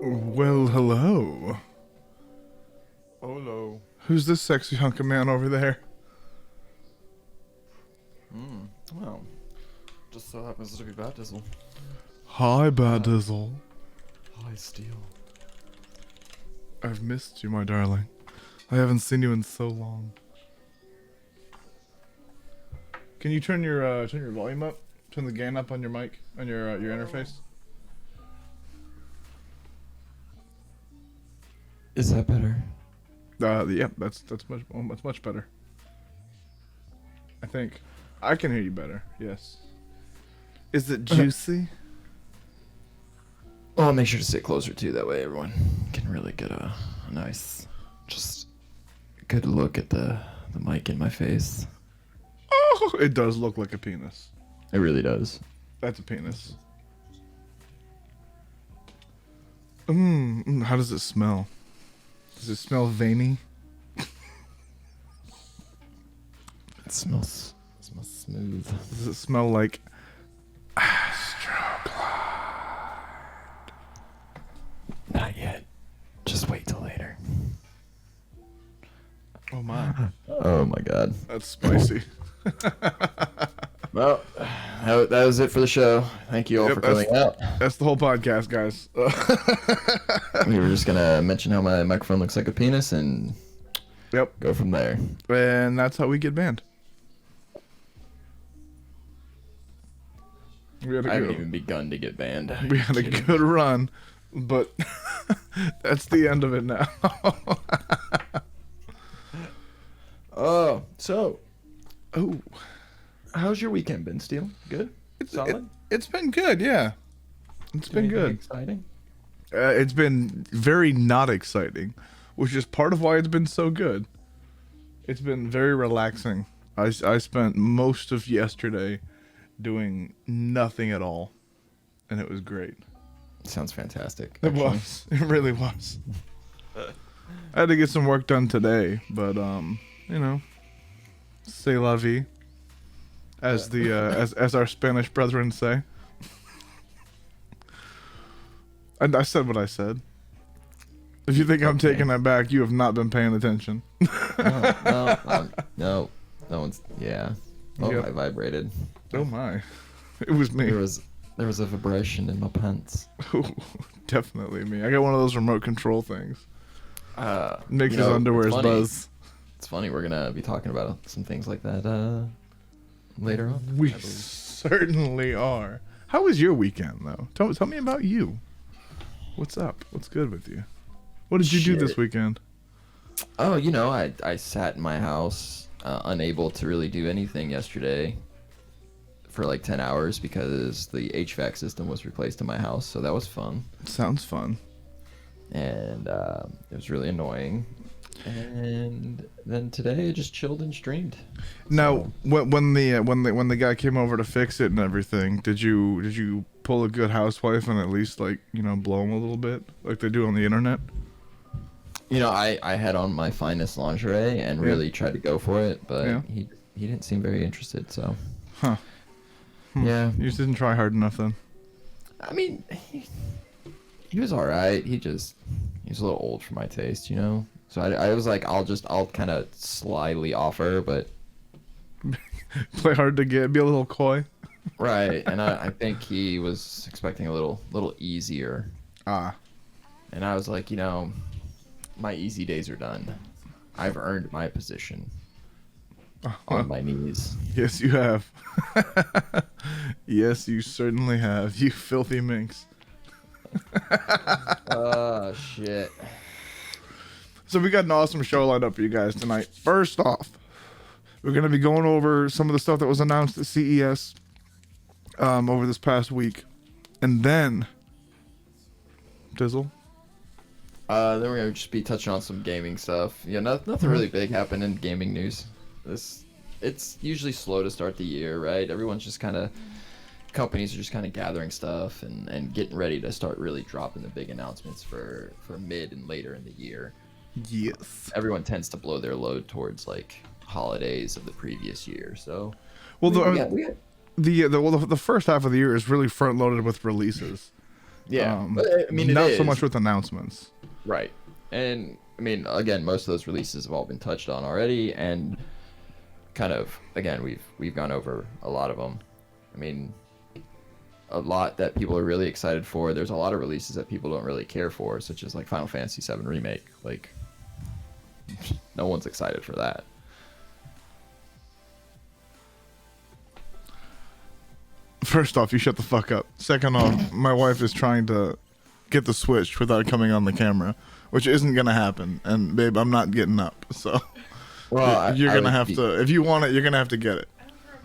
Well, hello. Hello. Who's this sexy hunk of man over there? Well, just so happens to be Batdizzle. Hi, Batdizzle. Hi, Steel. I've missed you, my darling. I haven't seen you in so long. Can you turn your volume up? Turn the gain up on your mic, on your interface. Is that better? Yeah, that's much better. I think I can hear you better. Yes. Is it juicy? Well, I'll make sure to sit closer too. That way, everyone can really get a nice, just good look at the mic in my face. Oh, it does look like a penis. It really does. That's a penis. How does it smell? Does it smell veiny? It smells smooth. Does it smell like astroglide? Not yet. Just wait till later. Oh my. Oh my god. That's spicy. Well, that was it for the show. Thank you all for coming out. That's the whole podcast, guys. We were just gonna mention how my microphone looks like a penis and go from there. And that's how we get banned. I haven't even begun to get banned. We had a good run, but that's the end of it now. Oh, so. Oh. How's your weekend been, Steel? Good? Solid? It's been good, yeah. It's been good. Exciting? It's been very not exciting, which is part of why it's been so good. It's been very relaxing. I spent most of yesterday doing nothing at all, and it was great. Sounds fantastic. It was. It really was. I had to get some work done today, but you know, c'est la vie, as the as our Spanish brethren say. And I said what I said. If you think I'm taking that back, you have not been paying attention. No one's. Yeah. Oh, Yep. I vibrated. Oh my, it was me. There was a vibration in my pants. Ooh, definitely me. I got one of those remote control things. Makes you his know, underwear's funny. buzz. It's funny. We're gonna be talking about some things like that later on. We certainly are. How was your weekend, though? Tell me about you. What's up? What's good with you? What did you do this weekend? Oh, I sat in my house, unable to really do anything yesterday for like 10 hours because the HVAC system was replaced in my house, so that was fun. Sounds fun. And it was really annoying. And then today I just chilled and streamed. Now, when the guy came over to fix it and everything, did you pull a good housewife and at least blow him a little bit like they do on the internet? I had on my finest lingerie and really tried to go for it, but he didn't seem very interested. So, yeah, you just didn't try hard enough then. I mean, he was all right. He was a little old for my taste, So I was like, I'll kind of slyly offer, but play hard to get, be a little coy. Right, and I think he was expecting a little easier. And I was like, my easy days are done. I've earned my position on my knees. Yes, you have. Yes, you certainly have. You filthy minx. Oh, shit. So we got an awesome show lined up for you guys tonight. First off, we're going to be going over some of the stuff that was announced at CES over this past week. And then, Dizzle? Then we're going to just be touching on some gaming stuff. Yeah, nothing really big happened in gaming news. It's usually slow to start the year, right? Companies are just kind of gathering stuff and getting ready to start really dropping the big announcements for mid and later in the year. Yes. Everyone tends to blow their load towards like holidays of the previous year. So, well, the first half of the year is really front loaded with releases. Yeah, but, I mean, not it so is. much with announcements. Right. And I mean, again, most of those releases have all been touched on already, and kind of again, we've gone over a lot of them. I mean, a lot that people are really excited for. There's a lot of releases that people don't really care for, such as like Final Fantasy VII Remake. Like, no one's excited for that. First off, you shut the fuck up. Second off, my wife is trying to get the Switch without coming on the camera, which isn't gonna happen. And babe, I'm not getting up, so Well, you're I gonna would have to. If you want it, you're gonna have to get it.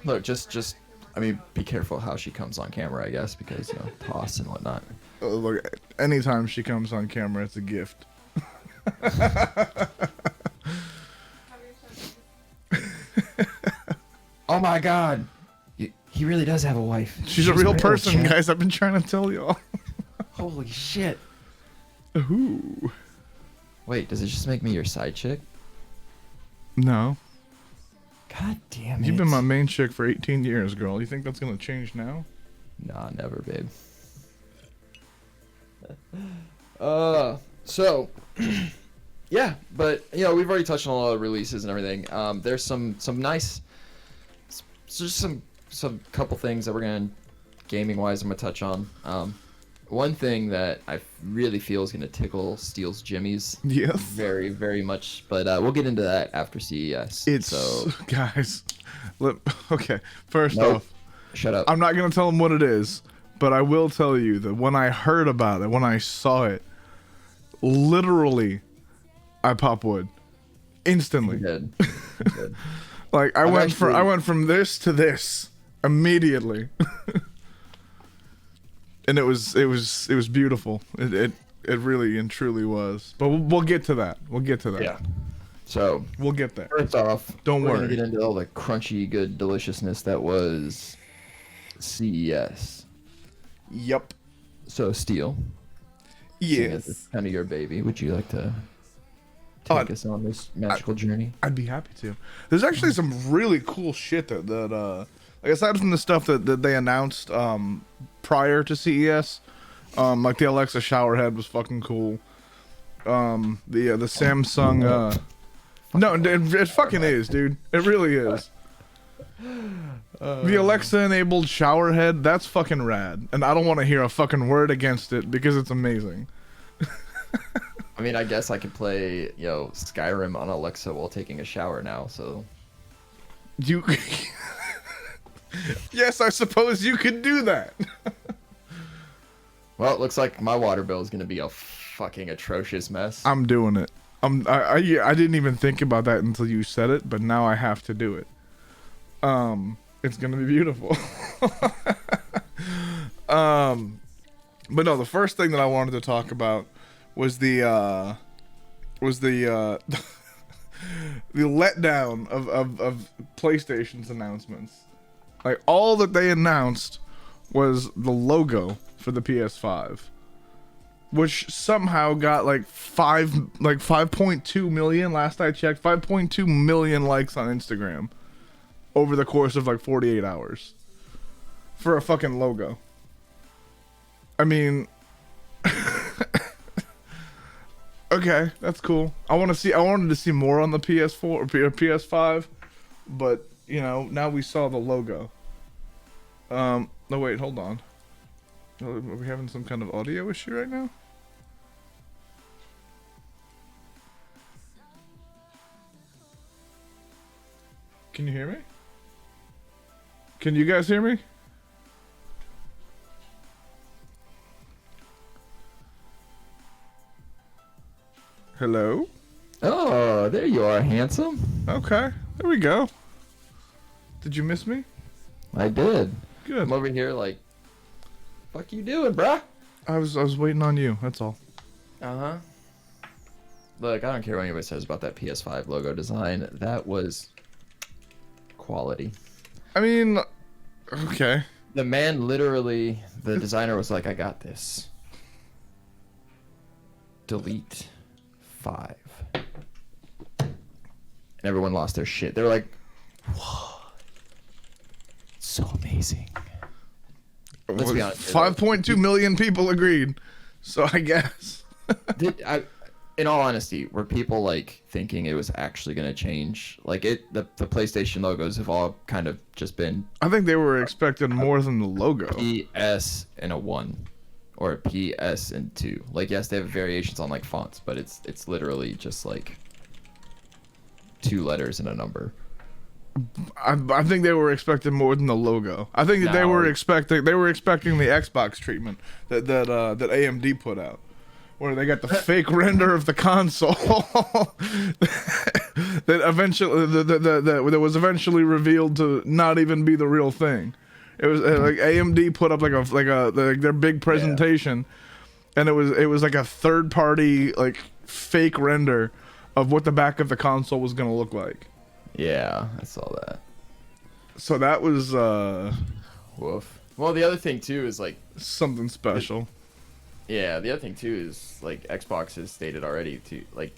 look. Just, I mean, be careful how she comes on camera, I guess, because toss and whatnot. Look, anytime she comes on camera, it's a gift. Oh my God, he really does have a wife. She's a real person, chat. guys. I've been trying to tell y'all. Holy shit! Ooh. Wait, does it just make me your side chick? No. God damn it! You've been my main chick for 18 years, girl. You think that's gonna change now? Nah, never, babe. So, yeah, but we've already touched on a lot of releases and everything. There's some nice, just some couple things that we're gonna, gaming wise, I'm gonna touch on. One thing that I really feel is gonna tickle Steel's jimmies. Yes. Very, very much, but we'll get into that after CES. It's guys. Okay. First Nope. off, Shut up. I'm not gonna tell them what it is, but I will tell you that when I heard about it, when I saw it, literally, I pop wood instantly. Good. Good. Like I went actually- from this to this immediately, and it was beautiful. It really and truly was. But we'll get to that. We'll get to that. Yeah. So We'll get there. first off, Don't we're worry. gonna get into all the crunchy, good deliciousness that was CES. Yep. So Steel, seeing as it's kind of your baby, would you like to take us on this magical journey? I'd be happy to. There's actually some really cool shit that like aside from the stuff that they announced prior to CES, like the Alexa shower head was fucking cool. The Samsung no, it fucking is, dude. It really is. The Alexa enabled shower head, that's fucking rad. And I don't want to hear a fucking word against it because it's amazing. I mean, I guess I could play, Skyrim on Alexa while taking a shower now. So You Yes, I suppose you could do that. well, it looks like my water bill is gonna be a fucking atrocious mess. I'm doing it. I didn't even think about that until you said it, but now I have to do it. It's gonna be beautiful. But no, the first thing that I wanted to talk about was the the letdown of PlayStation's announcements. Like all that they announced was the logo for the PS5. Which somehow got like 5.2 million last I checked, 5.2 million likes on Instagram over the course of like 48 hours for a fucking logo. I mean, okay, that's cool. I wanted to see more on the PS4 or PS5, but now we saw the logo. No wait, hold on. Are we having some kind of audio issue right now? Can you hear me? Can you guys hear me? Hello? Oh, there you are, handsome. Okay, there we go. Did you miss me? I did. Good. I'm over here like, fuck you doing, bruh? I was waiting on you, that's all. Uh-huh. Look, I don't care what anybody says about that PS5 logo design. That was quality. I mean, okay. The man literally, the designer was like, I got this. Delete 5. And everyone lost their shit. They were like, whoa. So amazing. Let's be honest. 5.2 million people agreed. So I guess. In all honesty, were people like thinking it was actually going to change? Like the PlayStation logos have all kind of just been. I think they were expecting more than the logo. PS and a 1, or a PS and 2. Like, yes, they have variations on like fonts, but it's literally just like 2 letters and a number. I think they were expecting more than the logo. I think that they were expecting the Xbox treatment that AMD put out, where they got the fake render of the console that eventually that was eventually revealed to not even be the real thing. It was like AMD put up like their big presentation, and it was like a third party like fake render of what the back of the console was gonna look like. Yeah, I saw that. So that was woof. Well, the other thing too is like something special. Yeah, the other thing too is like Xbox has stated already to like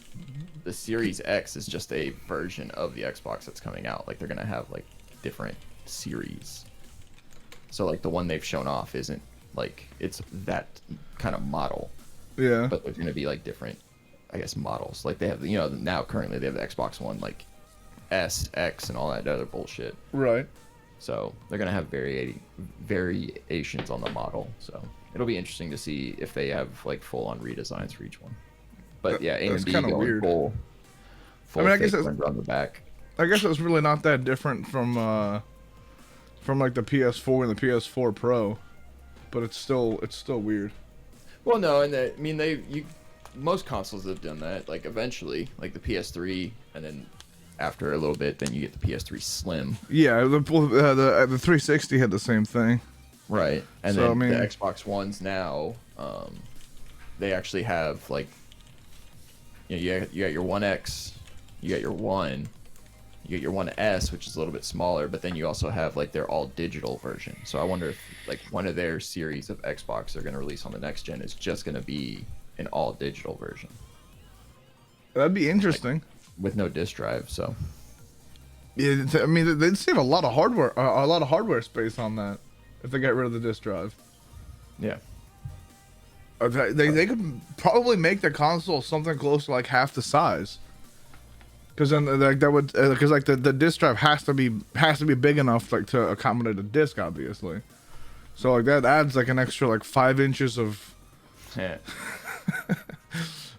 the Series X is just a version of the Xbox that's coming out. Like they're gonna have like different series. So like the one they've shown off isn't like it's that kind of model. Yeah. But there's gonna be like different, I guess, models. Like they have, you know, now currently they have the Xbox One like S, X, and all that other bullshit. Right. So they're gonna have variations on the model. So it'll be interesting to see if they have like full-on redesigns for each one. But yeah, that's AMD kind of going weird. Full I mean, I guess it's on the back. I guess it's really not that different from like the PS4 and the PS4 Pro, but it's still weird. Well, no, and I mean most consoles have done that. Like eventually, like the PS3, and then after a little bit, then you get the PS3 Slim. Yeah, the 360 had the same thing. Right, and so, then I mean, the Xbox Ones now, they actually have like, you know, you got your One X, you got your One, you get your One S, which is a little bit smaller, but then you also have like their all digital version. So I wonder if like one of their series of Xbox they're going to release on the next gen is just going to be an all digital version. That'd be interesting. Like, with no disk drive, so. Yeah, I mean they'd save a lot of hardware space on that if they got rid of the disk drive. Yeah. They could probably make the console something close to like half the size. Because then like that would because like the disk drive has to be big enough like to accommodate a disk, obviously. So like that adds like an extra like 5 inches of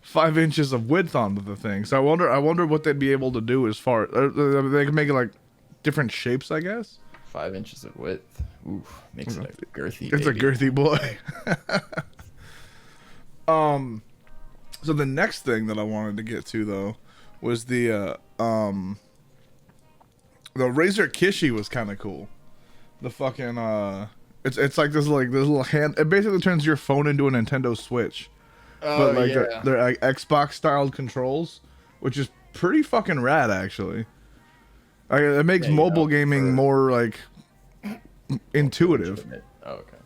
5 inches of width onto the thing. So I wonder what they'd be able to do as far they could make it like different shapes, I guess. 5 inches of width. Oof, makes it a girthy. It's baby. a girthy boy. So the next thing that I wanted to get to though was the Razer Kishi was kind of cool. The fucking it's like this little hand. It basically turns your phone into a Nintendo Switch. Oh, But like yeah. they're like Xbox styled controls, which is pretty fucking rad actually. Like, it makes mobile gaming more like intuitive. Oh, okay.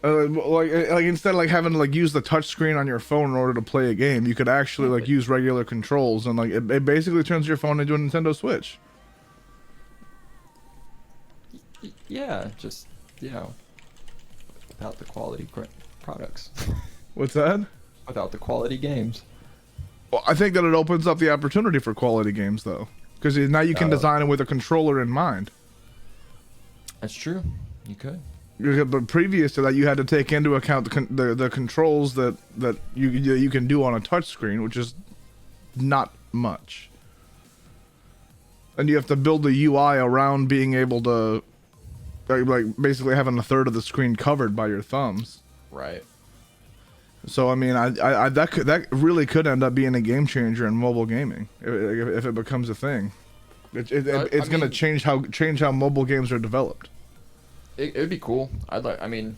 Like instead of like having to like use the touch screen on your phone in order to play a game, you could actually like use regular controls, and like it basically turns your phone into a Nintendo Switch. Yeah, just, you know, without the quality products. What's that? Without the quality games. Well, I think that it opens up the opportunity for quality games though, because now you can design it with a controller in mind. That's true. You could. But previous to that, you had to take into account the controls that you can do on a touch screen, which is not much. And you have to build the UI around being able to, like basically having a third of the screen covered by your thumbs. Right. So I mean, that really could end up being a game changer in mobile gaming if it becomes a thing. It's going to change how mobile games are developed. It would be cool. I mean,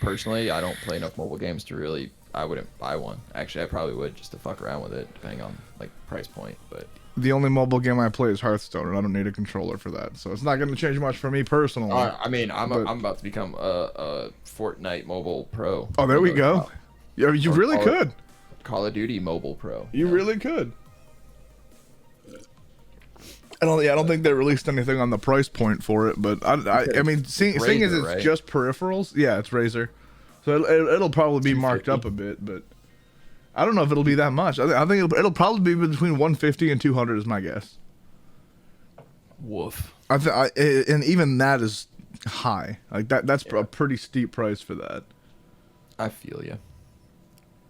personally, I don't play enough mobile games to really. I wouldn't buy one. Actually, I probably would just to fuck around with it, depending on like price point. But the only mobile game I play is Hearthstone, and I don't need a controller for that. So it's not going to change much for me personally. I mean, I'm about to become a Fortnite mobile pro. Oh, there we go. Yeah, you really could. Call of Duty mobile pro. You really could. I don't think they released anything on the price point for it, but I mean, seeing as it's right? just peripherals, yeah, it's Razer, so it'll probably be marked up a bit, but I don't know if it'll be that much. I think it'll probably be between 150 and 200 is my guess. Woof. And even that is high. Like that's a pretty steep price for that. I feel you.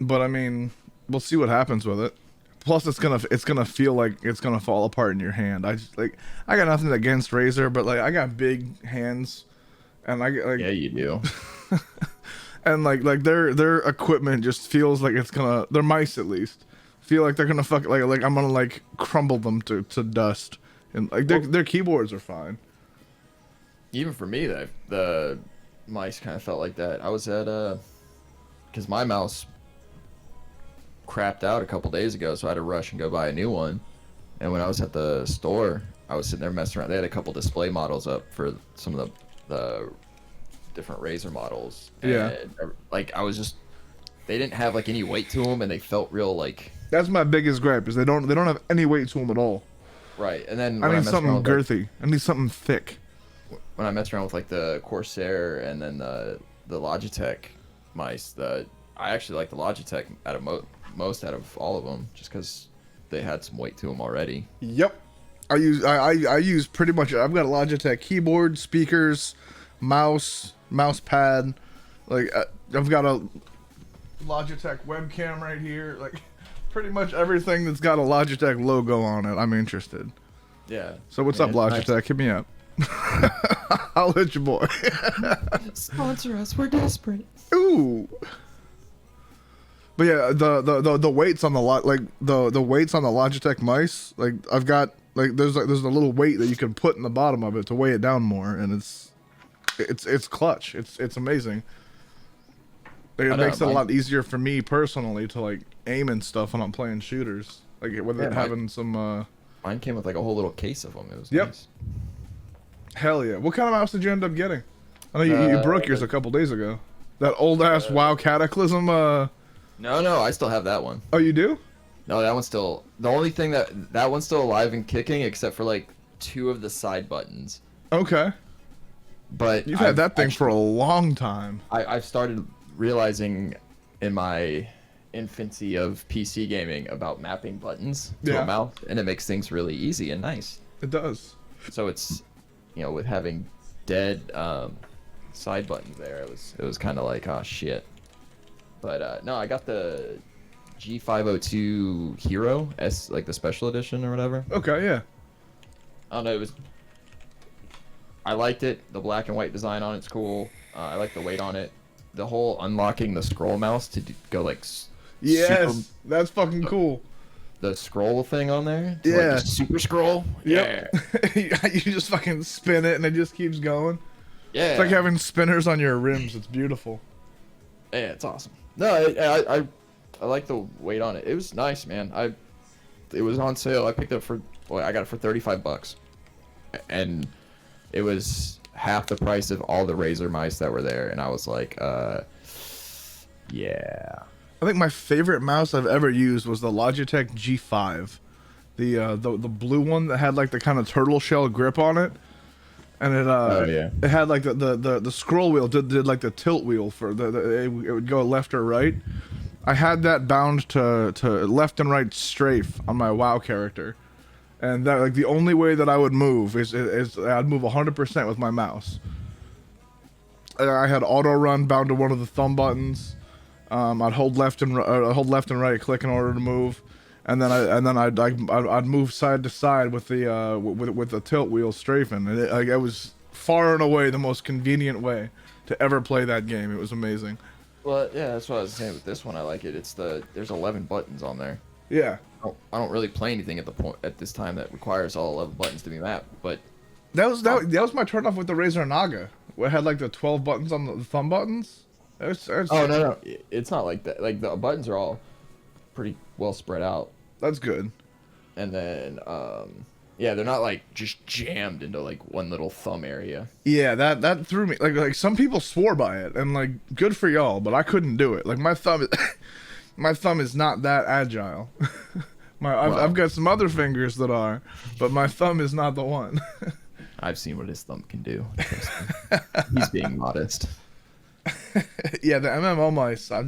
But I mean, we'll see what happens with it. Plus, it's gonna feel like it's gonna fall apart in your hand. I got nothing against Razer, but like I got big hands, and Yeah, you do. and like their equipment just feels like it's gonna, their mice at least feel like they're gonna like I'm gonna like crumble them to dust, and like their keyboards are fine. Even for me, the mice kind of felt like that. I was at because my mouse crapped out a couple days ago, so I had to rush and go buy a new one. And when I was at the store, I was sitting there messing around. They had a couple display models up for some of the different Razer models. Yeah. And, like I was just, they didn't have like any weight to them, and they felt real like. That's my biggest gripe, is they don't have any weight to them at all. Right, and then I need something girthy. I need something thick. When I messed around with like the Corsair and then the Logitech mice, I actually like the Logitech out of most out of all of them, just because they had some weight to them already. Yep, I use pretty much. I've got a Logitech keyboard, speakers, mouse pad. Like I've got a Logitech webcam right here. Like pretty much everything that's got a Logitech logo on it, I'm interested. Yeah. So what's up, Logitech? Nice. Hit me up. I'll hit your boy. Sponsor us. We're desperate. Ooh. But yeah, the weights on the the weights on the Logitech mice, like I've got there's a little weight that you can put in the bottom of it to weigh it down more, and it's clutch. It's amazing. It makes it a lot easier for me personally to like aim and stuff when I'm playing shooters. Like with it having some. Mine came with like a whole little case of them. It was nice. Hell yeah! What kind of mouse did you end up getting? I know you broke yours a couple days ago. That old ass WoW Cataclysm. No, I still have that one. Oh, you do? No, that one's still. The only thing that one's still alive and kicking, except for like 2 of the side buttons. Okay. But you've had that thing for a long time. I've started realizing in my infancy of PC gaming about mapping buttons to a mouse, and it makes things really easy and nice. It does. So it's, with having dead side buttons there, it was kind of like, oh shit. But no, I got the G502 Hero S, like the special edition or whatever. Okay, yeah. I don't know. I liked it. The black and white design on it's cool. I like the weight on it. The whole unlocking the scroll mouse to go like. Yes, that's fucking cool. The scroll thing on there. Yeah. Like super scroll. Yep. Yeah. You just fucking spin it and it just keeps going. Yeah. It's like having spinners on your rims. It's beautiful. Yeah, it's awesome. No, I like the weight on it. It was nice, man. It was on sale. I picked it up I got it for $35, and it was half the price of all the Razer mice that were there. And I was like, yeah. I think my favorite mouse I've ever used was the Logitech G5, the blue one that had like the kind of turtle shell grip on it. And it had like the scroll wheel did like the tilt wheel for it would go left or right. I had that bound to left and right strafe on my WoW character, and that like the only way that I would move is I'd move 100% with my mouse. I had auto run bound to one of the thumb buttons. I'd hold left and right click in order to move. And then I'd move side to side with the with the tilt wheel strafing, and it was far and away the most convenient way to ever play that game. It was amazing. Well, yeah, that's what I was saying with this one. I like it. There's 11 buttons on there. Yeah. I don't really play anything at this time that requires all 11 buttons to be mapped, but that was my turnoff with the Razer Naga. It had like the 12 buttons on the thumb buttons. Oh no, it's not like that. Like the buttons are all pretty well spread out. That's good. And then, yeah, they're not like just jammed into like one little thumb area. Yeah, that threw me. Like some people swore by it, and like good for y'all, but I couldn't do it. Like my thumb is not that agile. I've got some other fingers that are, but my thumb is not the one. I've seen what his thumb can do. Trust me. He's being modest. Yeah, the MMO mice. I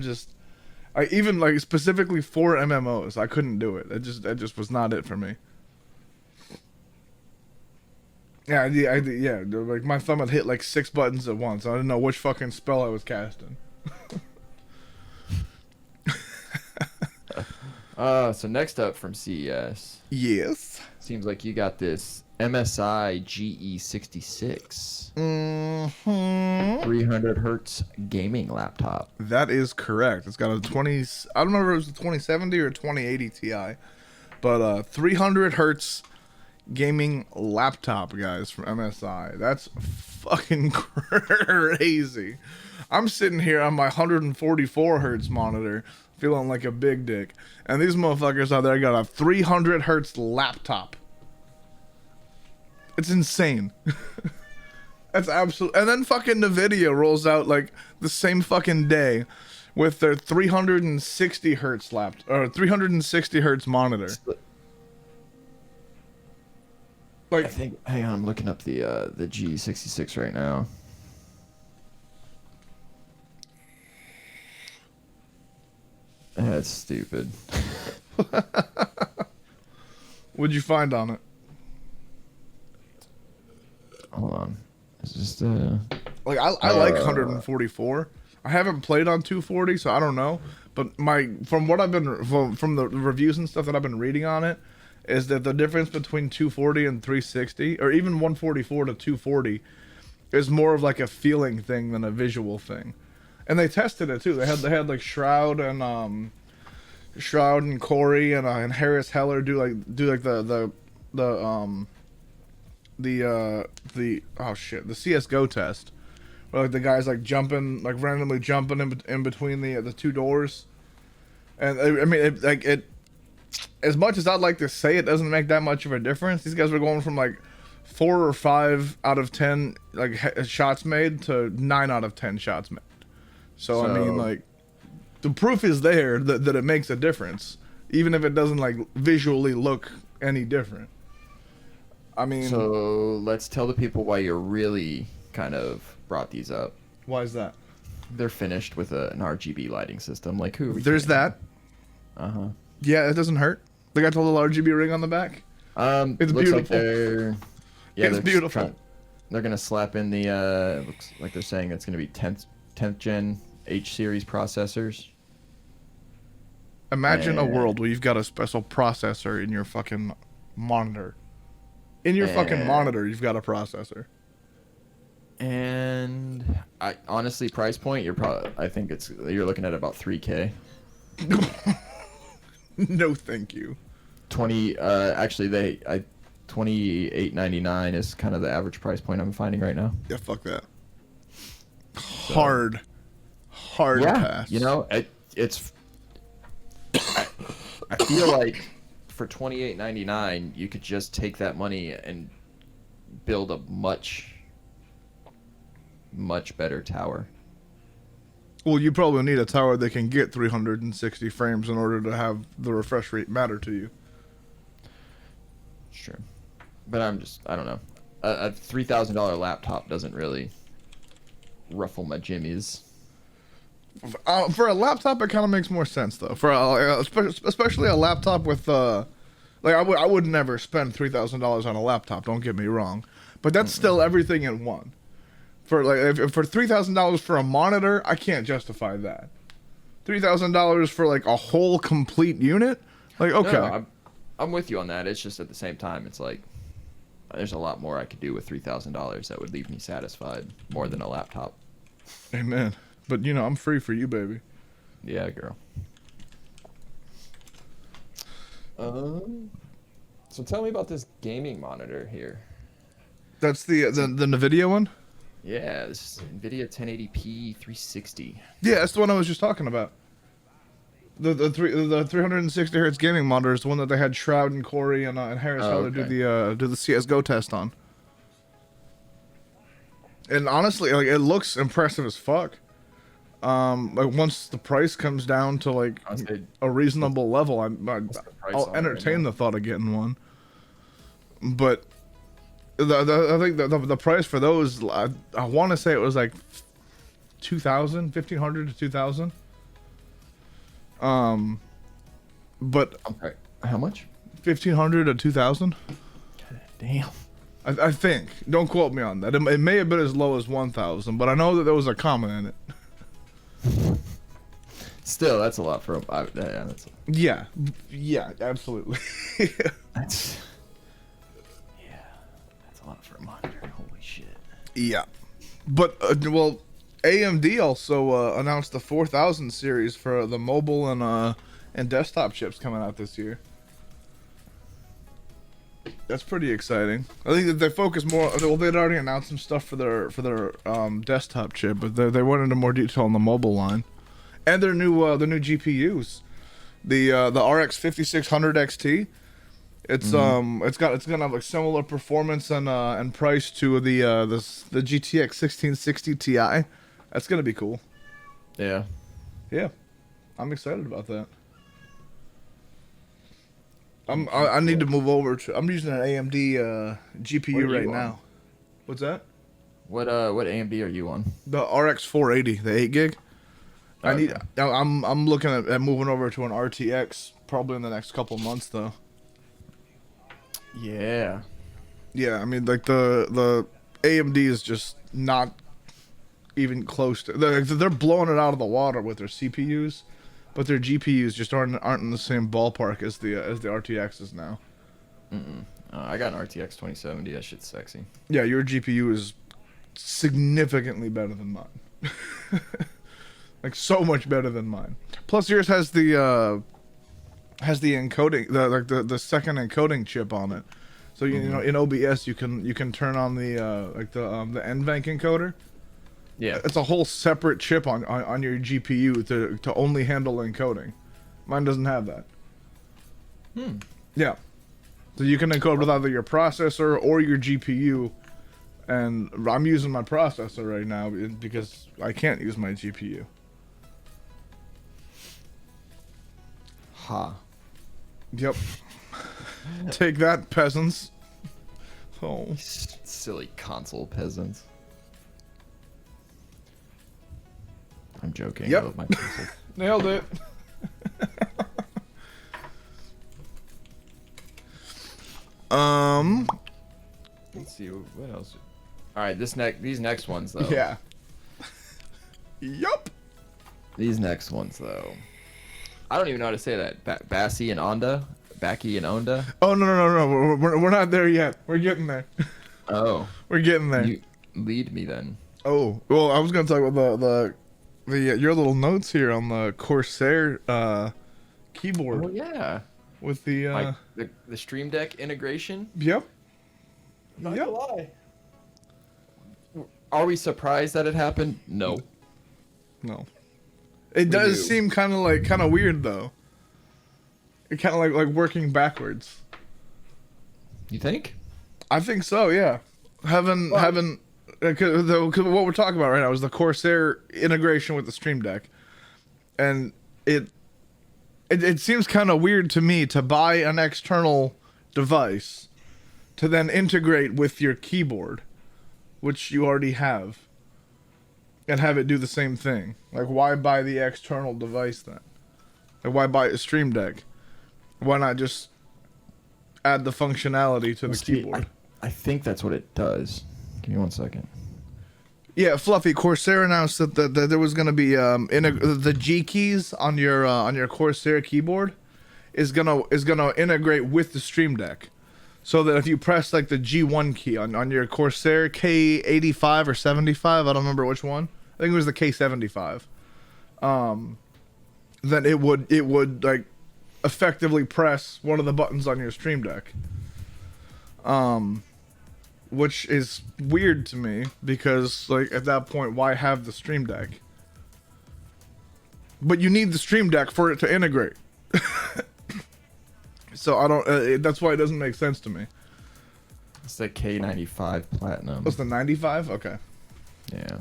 even like specifically for MMOs, I couldn't do it. It just was not it for me. Yeah, yeah. Like my thumb had hit like 6 buttons at once. I didn't know which fucking spell I was casting. So next up from CES. Yes. Seems like you got this MSI GE66. 300 hertz gaming laptop. That is correct. It's got a 20. I don't remember if it was a 2070 or 2080 Ti, but 300 hertz gaming laptop, guys, from MSI. That's fucking crazy. I'm sitting here on my 144 hertz monitor, feeling like a big dick, and these motherfuckers out there got a 300 hertz laptop. It's insane. That's absolute. And then fucking NVIDIA rolls out like the same fucking day with their 360 hertz or 360 hertz monitor. Like, I think. Hang on, I'm looking up the G66 right now. That's stupid. what'd you find on it? Hold on. It's just Like I like 144. I haven't played on 240, so I don't know. But from what I've been from the reviews and stuff that I've been reading on it, is that the difference between 240 and 360, or even 144 to 240, is more of like a feeling thing than a visual thing. And they tested it too. They had like Shroud and Corey and Harris Heller do the CS:GO test, where like the guys like jumping, like randomly jumping in between the two doors, and I mean it as much as I'd like to say it doesn't make that much of a difference. These guys were going from like 4 or 5 out of 10 like shots made to 9 out of 10 shots made. So I mean, like, the proof is there that it makes a difference, even if it doesn't like visually look any different. I mean, so let's tell the people why you really kind of brought these up. Why is that? They're finished with an RGB lighting system. Like, who? Are we There's kidding? that. Uh-huh. Yeah, it doesn't hurt. They got a little RGB ring on the back. It's beautiful. Like it's beautiful. They're gonna slap in the. Looks like they're saying it's gonna be 10th gen H series processors. Imagine a world where you've got a special processor in your fucking monitor. In your fucking monitor, you've got a processor. And I honestly, price point, I think you're looking at about $3K. No, thank you. $28.99 is kind of the average price point I'm finding right now. Yeah, fuck that. Hard pass. You know, it's. I feel like for $28.99, you could just take that money and build a much better tower. Well, you probably need a tower that can get 360 frames in order to have the refresh rate matter to you. Sure. But I don't know. A $3,000 laptop doesn't really ruffle my jimmies. For a laptop, it kind of makes more sense, though. Especially a laptop with, I would never spend $3,000 on a laptop, don't get me wrong. But that's still everything in one. For $3,000 for a monitor, I can't justify that. $3,000 for like a whole complete unit, like okay. No, I'm with you on that. It's just at the same time, it's like there's a lot more I could do with $3,000 that would leave me satisfied more than a laptop. Amen. But you know, I'm free for you, baby. Yeah, girl. So tell me about this gaming monitor here. That's the NVIDIA one. Yeah, this is NVIDIA 1080p 360. Yeah, that's the one I was just talking about. The 360 hertz gaming monitor is the one that they had Shroud and Corey and Harris Heller do the CS:GO test on. And honestly, like, it looks impressive as fuck. Like once the price comes down to like I'll say, a reasonable level, what's the price I'll on it right entertain now? the thought of getting one. But I think the price for those, I want to say it was like 1,500 to 2,000. But I'm sorry. How much? 1,500 to 2,000. Damn. I think. Don't quote me on that. It may have been as low as 1,000, but I know that there was a comma in it. Still, that's a lot for a. Yeah, that's. Yeah, absolutely. That's. Yeah, that's a lot for a monitor. Holy shit. Yeah, but well, AMD also announced the 4000 series for the mobile and desktop chips coming out this year. That's pretty exciting. I think that they focus more. Well, they'd already announced some stuff for their desktop chip, but they went into more detail on the mobile line, and their new GPUs, the RX 5600 XT. It's it's gonna have like similar performance and price to the GTX 1660 Ti. That's gonna be cool. Yeah. Yeah, I'm excited about that. I need to move over to. I'm using an AMD GPU right now. What's that? What AMD are you on? The RX 480, the 8 gig. Okay. I'm looking at moving over to an RTX probably in the next couple months though. Yeah. Yeah, I mean like the AMD is just not even close to. They're blowing it out of the water with their CPUs, but their GPUs just aren't in the same ballpark as the RTXs now. I got an RTX 2070. That shit's sexy. Yeah, your GPU is significantly better than mine. Like so much better than mine. Plus yours has the encoding, the second encoding chip on it. So you know in OBS you can turn on the NVENC encoder. Yeah. It's a whole separate chip on your GPU to only handle encoding. Mine doesn't have that. Yeah. So you can encode with either your processor or your GPU. And I'm using my processor right now because I can't use my GPU. Ha. Yep. Take that, peasants. Oh. Silly console peasants. I'm joking. Yep. I love my console. Nailed it. Let's see what else. All right, these next ones though. Yeah. Yup. These next ones though. I don't even know how to say that. Bassi and Onda. Baki and Onda. Oh no. We're not there yet. We're getting there. Oh. We're getting there. You lead me then. Oh well, I was gonna talk about the your little notes here on the Corsair keyboard. Oh yeah. With the the Stream Deck integration. Yep. Not gonna lie. Are we surprised that it happened? No. No. It does do. seem kind of weird though. It kind of like working backwards. You think? I think so. Yeah. Having cause what we're talking about right now is the Corsair integration with the Stream Deck, and it seems kind of weird to me to buy an external device to then integrate with your keyboard, which you already have, and have it do the same thing. Like, why buy the external device then? Like, why buy a Stream Deck? Why not just add the functionality to the keyboard? I think that's what it does. Give me 1 second. Yeah, Fluffy. Corsair announced that there was going to be the G keys on your Corsair keyboard is gonna integrate with the Stream Deck, so that if you press like the G1 key on your Corsair K85 or 75, I don't remember which one. I think it was the K75. Then it would like effectively press one of the buttons on your Stream Deck. Which is weird to me because, like, at that point, why have the Stream Deck? But you need the Stream Deck for it to integrate. So I don't. That's why it doesn't make sense to me. It's the K95 Platinum. What's the 95? Okay. Yeah.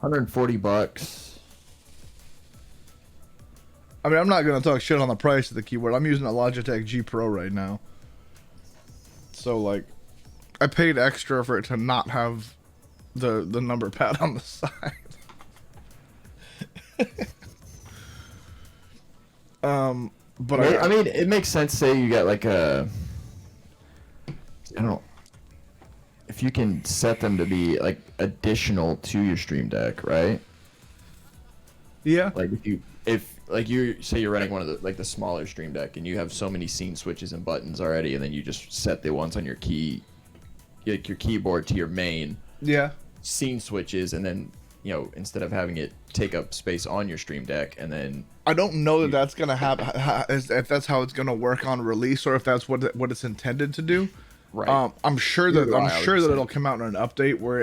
$140. I mean, I'm not gonna talk shit on the price of the keyboard. I'm using a Logitech G Pro right now. So like, I paid extra for it to not have the number pad on the side. But I mean, it makes sense. Say you got like a, I don't know, if you can set them to be like additional to your Stream Deck, right? yeah, Like if like you say you're running one of the like the smaller Stream Deck and you have so many scene switches and buttons already, and then you just set the ones on your like your keyboard to your main yeah. scene switches, and then instead of having it take up space on your Stream Deck, and then I don't know that that's gonna happen. If that's how it's gonna work on release, or if that's what it's intended to do. right. I'm sure that Either way, it'll come out in an update where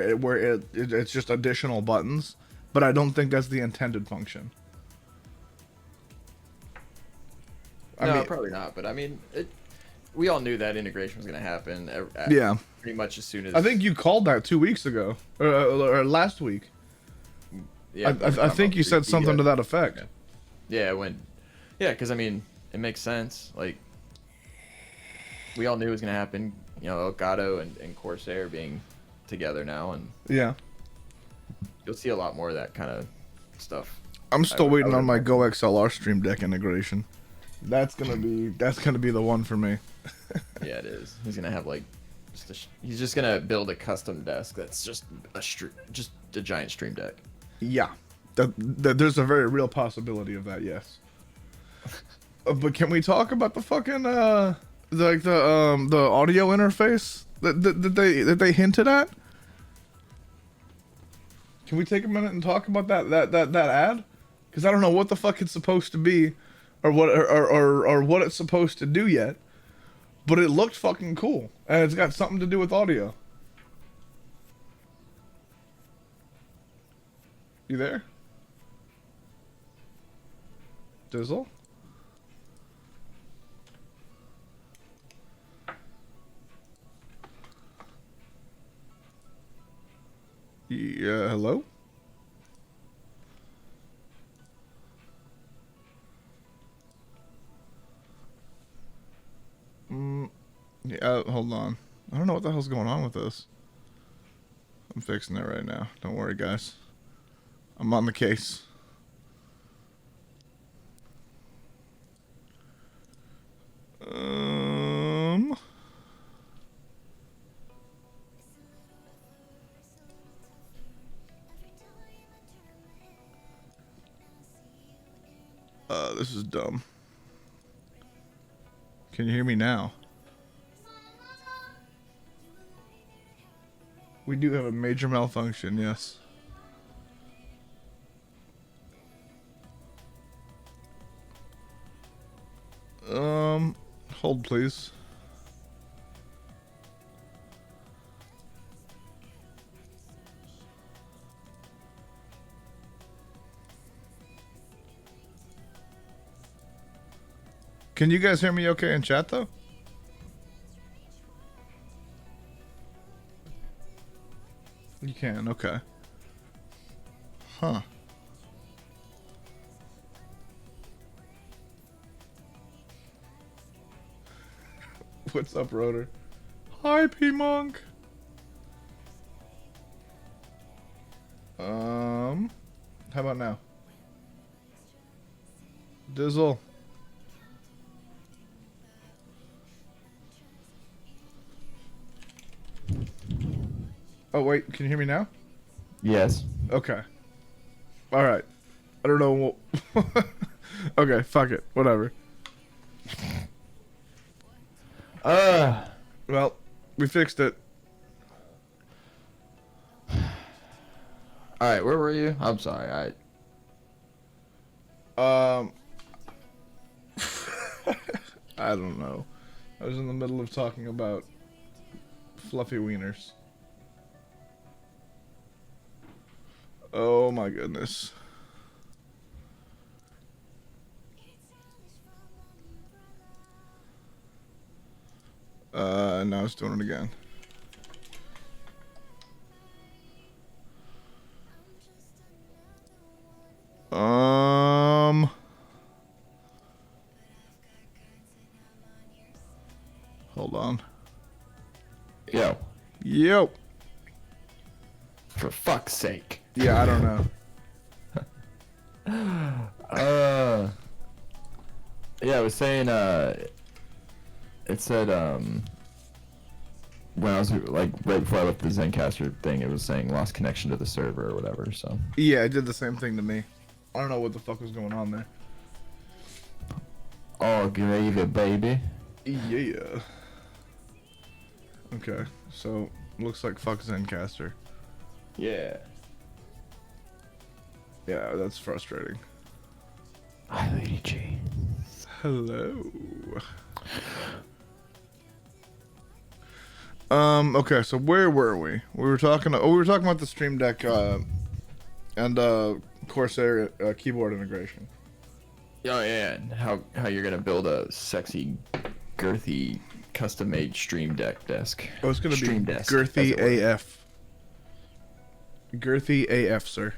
it's just additional buttons, but I don't think that's the intended function. No, I mean, probably not. But I mean, we all knew that integration was going to happen. Yeah. Pretty much as soon as. I think you called that 2 weeks ago, or last week. Yeah. I think you said something to that effect. Yeah, because I mean, it makes sense. Like, we all knew it was going to happen. Elgato and Corsair being together now, and Yeah. you'll see a lot more of that kind of stuff. I'm still waiting on my imagine. Go XLR Stream Deck integration. That's gonna be the one for me. Yeah, it is. He's gonna have like, he's just gonna build a custom desk that's just a giant Stream Deck. Yeah, there's a very real possibility of that. Yes. But can we talk about the fucking the audio interface that they hinted at? Can we take a minute and talk about that ad? Because I don't know what the fuck it's supposed to be, or what it's supposed to do yet. But it looked fucking cool, and it's got something to do with audio. You there? Dizzle? Yeah, hello? Yeah, hold on. I don't know what the hell's going on with this. I'm fixing it right now. Don't worry, guys. I'm on the case. This is dumb. Can you hear me now? We do have a major malfunction, yes. Hold please. Can you guys hear me okay in chat though? You can, okay. Huh. What's up, Rotor? Hi, P-Monk. How about now? Dizzle. Oh, wait, can you hear me now? Yes. Okay. Alright. I don't know. Okay, fuck it. Whatever. Well, we fixed it. All right, where were you? I'm sorry. I don't know. I was in the middle of talking about fluffy wieners. Oh my goodness. Now it's doing it again. Hold on. Yo, Yo. for fuck's sake. Yeah, I don't know. Yeah, I was saying, it said, when I was, like, right before I left the Zencaster thing, it was saying lost connection to the server or whatever, so. Yeah, it did the same thing to me. I don't know what the fuck was going on there. Oh, gravy, baby. Yeah. Okay, so looks like fuck Zencaster. Yeah. Yeah, that's frustrating. Hi, Lady G. Hello. Okay, so where were we? We were talking about the Stream Deck and Corsair keyboard integration. Oh yeah, and how you're gonna build a sexy, girthy, custom-made Stream Deck desk. Oh, it's gonna Stream be desk, girthy as it were. AF. Girthy AF, sir.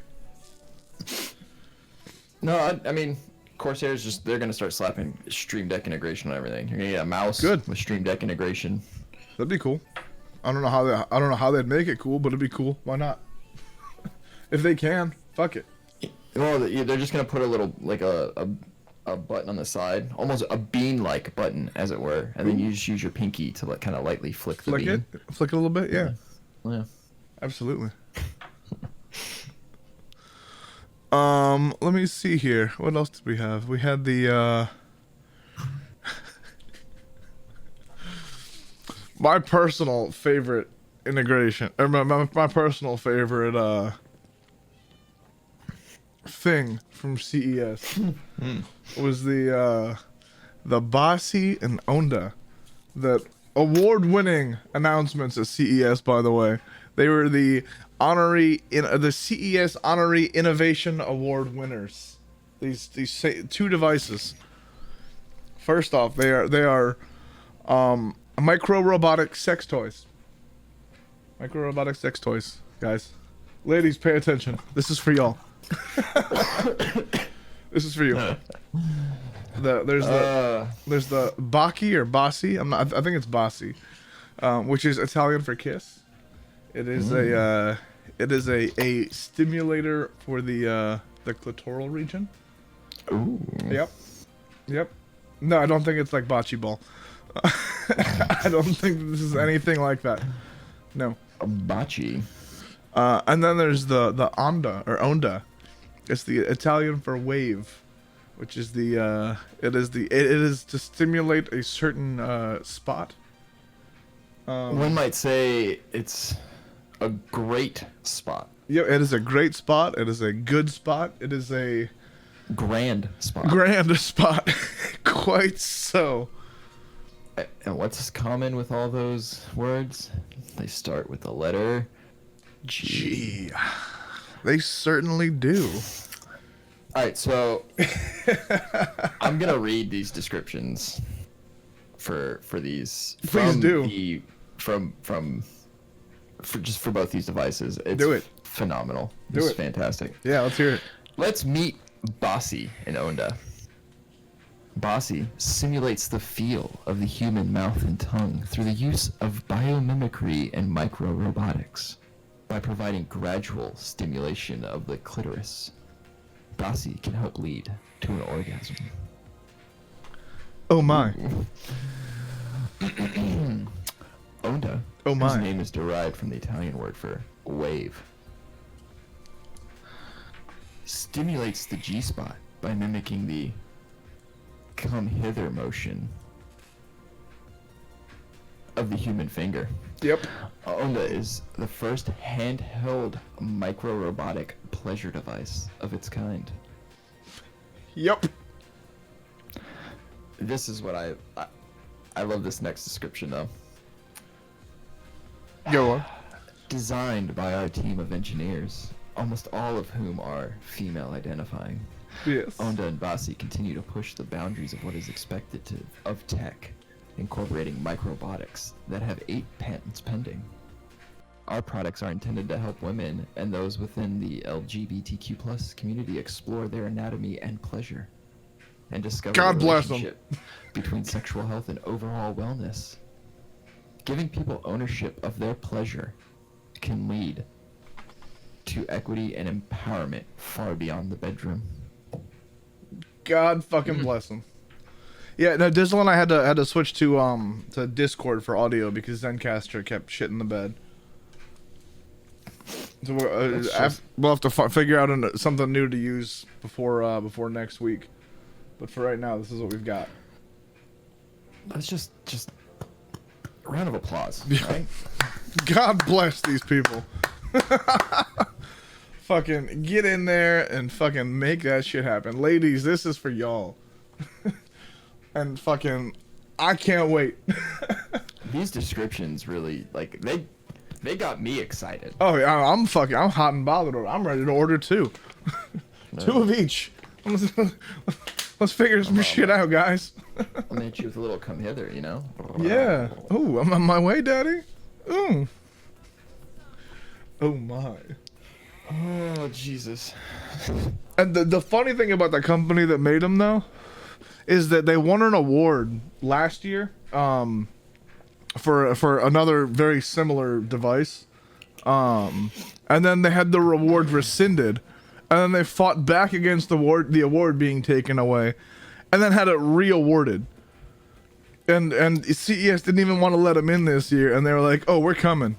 No, I mean, Corsair's they're gonna start slapping Stream Deck integration on everything. You're gonna get a mouse Good. with Stream Deck integration. That'd be cool. I don't know how they'd make it cool, but it'd be cool. Why not? If they can, fuck it. Well, they're just gonna put a little, like a button on the side, almost a bean-like button, as it were, and then you just use your pinky to kind of lightly flick the Flick bean. it a little bit, yeah. Yeah. Absolutely. Let me see here. What else did we have? We had the my personal favorite integration, or my personal favorite thing from CES was the Bossy and Onda, the award-winning announcements at CES. By the way, they were the the CES Honorary Innovation Award winners. These two devices. First off, they are micro robotic sex toys. Micro robotic sex toys, guys. Ladies, pay attention. This is for y'all. This is for you. There's the Baki or Bossy. I think it's Bossy, which is Italian for kiss. It is a stimulator for the clitoral region. Ooh. Yep. No, I don't think it's like bocce ball. I don't think this is anything like that. No. A bocce. And then there's the Onda. It's the Italian for wave, which is it is to stimulate a certain spot. One might say it's a great spot. Yeah, it is a great spot. It is a good spot. It is a Grand spot. grand spot. Quite so. And what's common with all those words? They start with the letter G. Gee, they certainly do. All right, so I'm gonna read these descriptions for these. Please do. For both these devices. It's Do it. phenomenal. Do This is it. fantastic. Yeah, let's hear it. Let's meet Bossy and Onda. Bossy simulates the feel of the human mouth and tongue through the use of biomimicry and micro-robotics. By providing gradual stimulation of the clitoris, Bossy can help lead to an orgasm. Oh my. Onda, Oh my. whose name is derived from the Italian word for wave, stimulates the G-spot by mimicking the come hither motion of the human finger. Yep. Onda is the first handheld micro-robotic pleasure device of its kind. Yep. This is what I love this next description though. Go on. Designed by our team of engineers, almost all of whom are female identifying. Yes. Onda and Bossy continue to push the boundaries of what is expected of tech, incorporating microbotics that have 8 patents pending. our products are intended to help women and those within the LGBTQ plus community explore their anatomy and pleasure, and discover God the bless 'em. relationship between sexual health and overall wellness. Giving people ownership of their pleasure can lead to equity and empowerment far beyond the bedroom. God fucking bless him. Yeah, no, Dizzle and I had to switch to Discord for audio because Zencaster kept shit in the bed. So we'll have to figure out something new to use before next week. But for right now, this is what we've got. Let's just a round of applause, right? God bless these people. Fucking get in there and fucking make that shit happen. Ladies, this is for y'all. And fucking, I can't wait. These descriptions really, like, they got me excited. Oh, yeah, I'm hot and bothered. I'm ready to order two. Two of each. Let's figure some shit out, guys. I'll hit you with a little come hither, you know? Yeah. Ooh, I'm on my way, Daddy. Ooh. Oh, my. Oh, Jesus. And the funny thing about the company that made them, though, is that they won an award last year for another very similar device. And then they had the reward rescinded. And then they fought back against the award being taken away. And then had it re-awarded. And CES didn't even want to let them in this year. And they were like, oh, we're coming.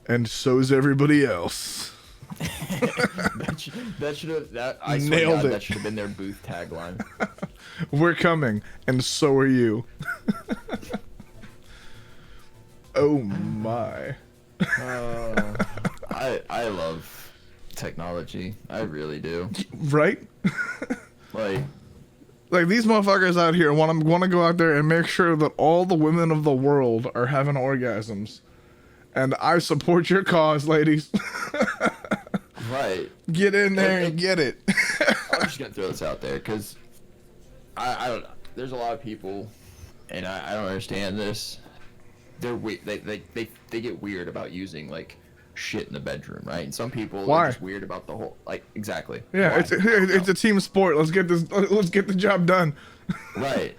And so's everybody else. that should have I swear Nailed God, it. that should have been their booth tagline. We're coming, and so are you. Oh my. I love technology. I really do. Right? Like these motherfuckers out here want to go out there and make sure that all the women of the world are having orgasms. And I support your cause, ladies. Right. Get in there and get it. I'm just gonna throw this out there because I don't know. There's a lot of people, and I don't understand this. They're they get weird about using like shit in the bedroom, right? And some people are just weird about the whole exactly. Yeah, why? it's a team sport. Let's get the job done. Right.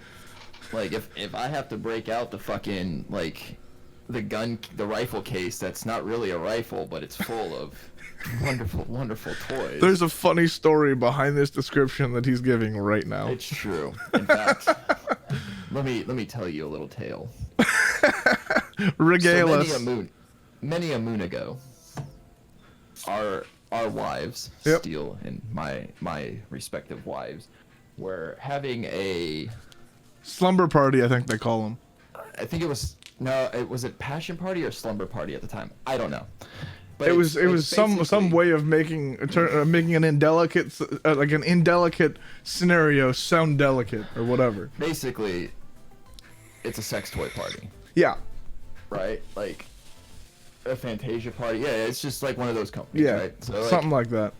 Like if I have to break out the fucking like the rifle case that's not really a rifle, but it's full of wonderful toys. There's a funny story behind this description that he's giving right now. It's true. In fact, let me tell you a little tale. Regale us. So many a moon ago, our wives, Yep. Steel and my respective wives, were having a Slumber party, I think they call them. I think it was was it passion party or slumber party at the time? I don't know. But It was some way of making an indelicate an indelicate scenario sound delicate or whatever. Basically, it's a sex toy party, Yeah. right? Like a Fantasia party. Yeah, it's just like one of those companies, Yeah. right? So Something like that.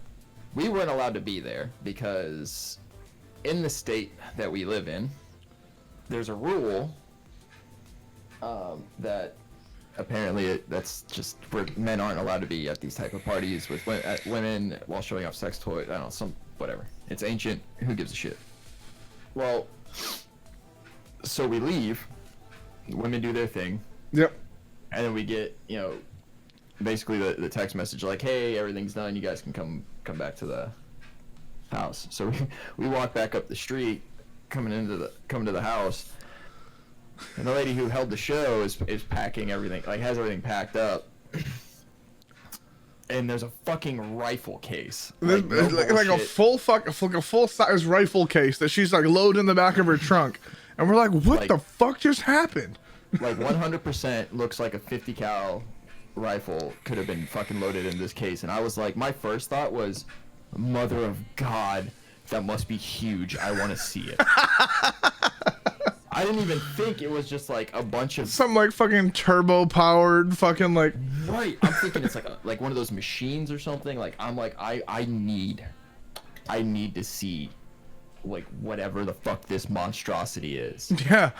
we weren't allowed to be there because in the state that we live in, there's a rule that apparently that's just where men aren't allowed to be at these type of parties with women while showing off sex toys. I don't know, whatever. It's ancient. Who gives a shit? Well, so we leave. The women do their thing, Yep. and then we get basically the text message like, "Hey, everything's done. You guys can come back to the house." So we walk back up the street, coming to the house. And the lady who held the show is packing everything, like has everything packed up. And there's a fucking rifle case. Like a full size rifle case that she's like loading in the back of her trunk. And we're like, what the fuck just happened? Like 100% looks like a 50 cal rifle could have been fucking loaded in this case. And I was like, my first thought was, mother of God, that must be huge. I want to see it. I didn't even think it was just like a bunch of some like fucking turbo powered fucking like. Right, I'm thinking it's like one of those machines or something. Like I'm like I need to see like whatever the fuck this monstrosity is. Yeah.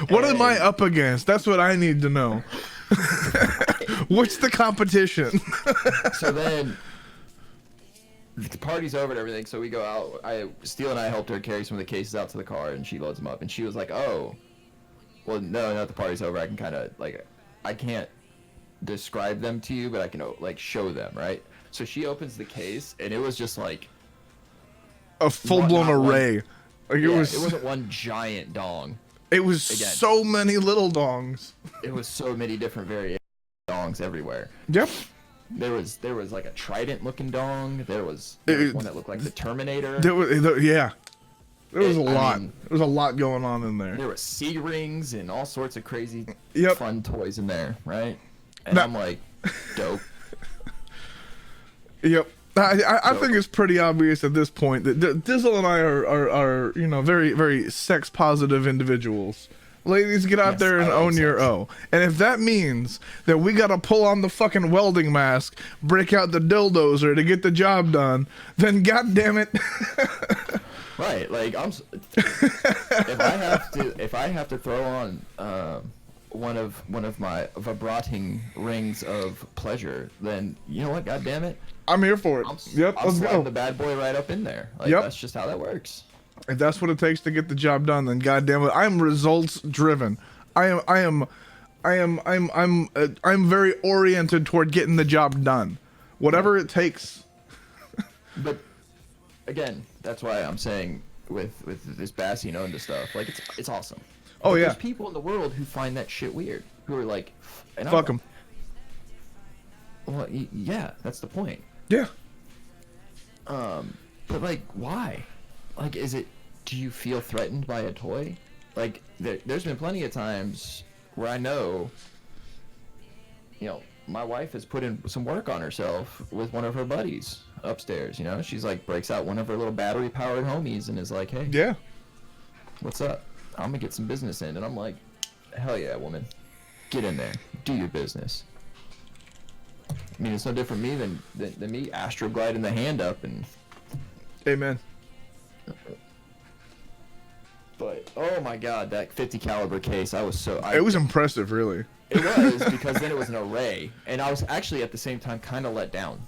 What am I up against? That's what I need to know. What's the competition? So then the party's over and everything, so we go out. Steele and I helped her carry some of the cases out to the car, and she loads them up. And she was like, "Oh, well, no, not the party's over. I can kind of like, I can't describe them to you, but I can like show them, right?" So she opens the case, and it was just like a full-blown array. Like it wasn't one giant dong. It was so many little dongs. It was so many different variations of dongs everywhere. Yep. There was like a trident-looking dong. There was one that looked like the Terminator. There was a lot. There was a lot going on in there. There were C rings and all sorts of crazy, fun toys in there, right? And I'm like, dope. Yep. I think it's pretty obvious at this point that Dizzle and I are very, very sex positive individuals. Ladies, get out there and own your O. And if that means that we gotta pull on the fucking welding mask, break out the dildozer to get the job done, then goddamn it. Right, like if I have to throw on one of my vibrating rings of pleasure, then you know what, goddamn it, I'm here for it. I'll slide the bad boy right up in there. Like that's just how that works. If that's what it takes to get the job done, then goddamn it, I'm results driven. I'm very oriented toward getting the job done, whatever it takes. But again, that's why I'm saying with this Bassy and stuff, like it's awesome. Oh, yeah. There's people in the world who find that shit weird, who are like, fuck them. Well, yeah, that's the point. Yeah. But like, why? Like, do you feel threatened by a toy? Like, there's been plenty of times where I know, my wife has put in some work on herself with one of her buddies upstairs, she's like, breaks out one of her little battery powered homies and is like, "Hey, yeah, what's up? I'm gonna get some business in." And I'm like, hell yeah, woman, get in there, do your business. I mean, it's no different me than me astrogliding the hand up and. Amen. But oh my god, that 50 caliber case, it was impressive, really. It was, because then it was an array, and I was actually at the same time kind of let down.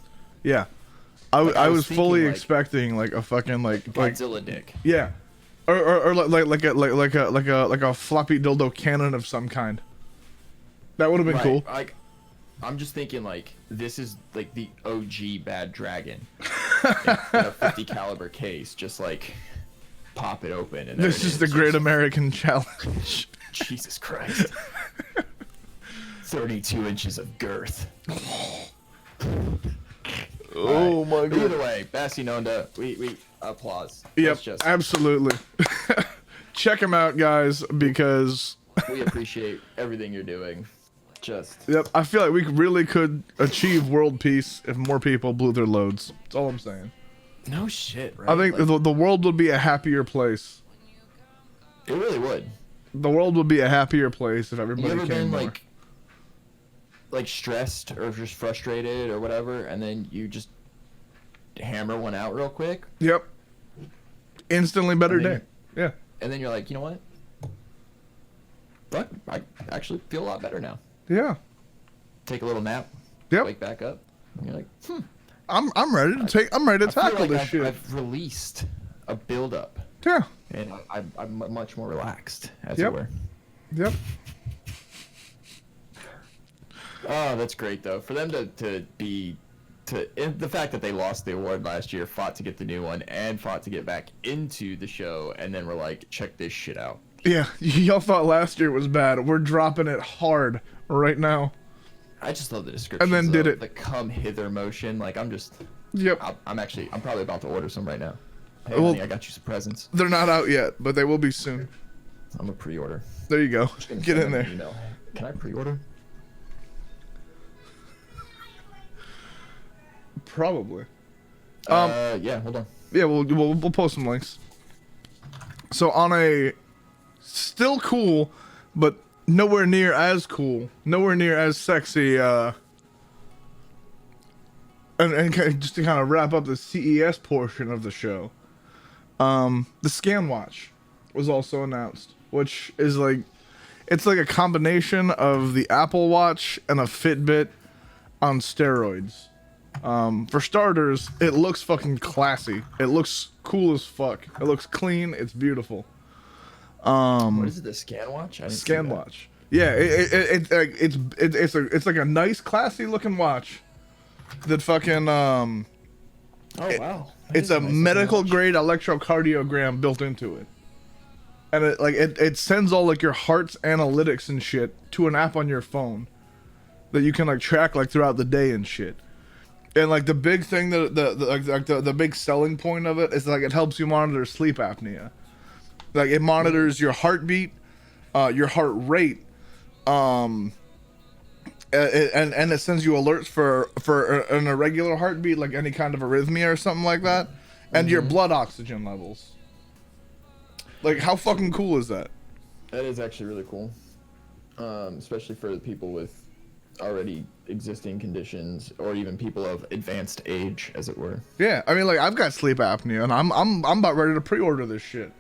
Yeah, I was fully expecting like a fucking Godzilla dick. Yeah, or like a floppy dildo cannon of some kind. That would have been cool. Like, I'm just thinking like this is like the OG Bad Dragon in a 50 caliber case, just like pop it open and this is the Great American Challenge. Jesus Christ. 32 inches of girth. Oh my god. Either way, Bassy Nonda, we applause. Yep, absolutely. Check him out, guys, because we appreciate everything you're doing. Yep, I feel like we really could achieve world peace if more people blew their loads. That's all I'm saying. No shit, right? I think the world would be a happier place. It really would. The world would be a happier place if everybody came more. You ever been like stressed or just frustrated or whatever, and then you just hammer one out real quick? Yep. Instantly better day. Yeah. And then you're like, you know what? Fuck, I actually feel a lot better now. Yeah. Take a little nap. Yep. Wake back up. And you're like, I'm ready to tackle this shit. I've released a buildup. Yeah. And I'm much more relaxed, as it were. Yep. Oh, that's great though. For them the fact that they lost the award last year, fought to get the new one, and fought to get back into the show, and then we're like, check this shit out. Yeah, y'all thought last year was bad. We're dropping it hard right now. I just love the description. And then did it. The come hither motion. Like, I'm just. Yep. I'm probably about to order some right now. Hey, honey, I got you some presents. They're not out yet, but they will be soon. I'm a pre-order. There you go. Get in there. Email. Can I pre-order? Probably. Yeah, hold on. Yeah, we'll post some links. So on a still cool, but nowhere near as cool, nowhere near as sexy, and just to kind of wrap up the CES portion of the show, the Scan Watch was also announced, which is like, It's like a combination of the Apple Watch and a Fitbit on steroids. For starters, it looks fucking classy. It looks cool as fuck. It looks clean. It's beautiful. What is it? The Scan Watch? I didn't see Scan that. watch. Yeah, it's like a nice, classy looking watch. That fucking Oh wow. That it's is a nice looking medical watch. grade electrocardiogram built into it, and it sends all like your heart's analytics and shit to an app on your phone that you can like track like throughout the day and shit. And like the big thing that the big selling point of it is like it helps you monitor sleep apnea. Like it monitors your heartbeat, your heart rate, and it sends you alerts for an irregular heartbeat, like any kind of arrhythmia or something like that, and your blood oxygen levels. Like how fucking cool is that? That is actually really cool, especially for the people with already existing conditions or even people of advanced age, as it were. Yeah, I mean like I've got sleep apnea, and I'm about ready to pre-order this shit.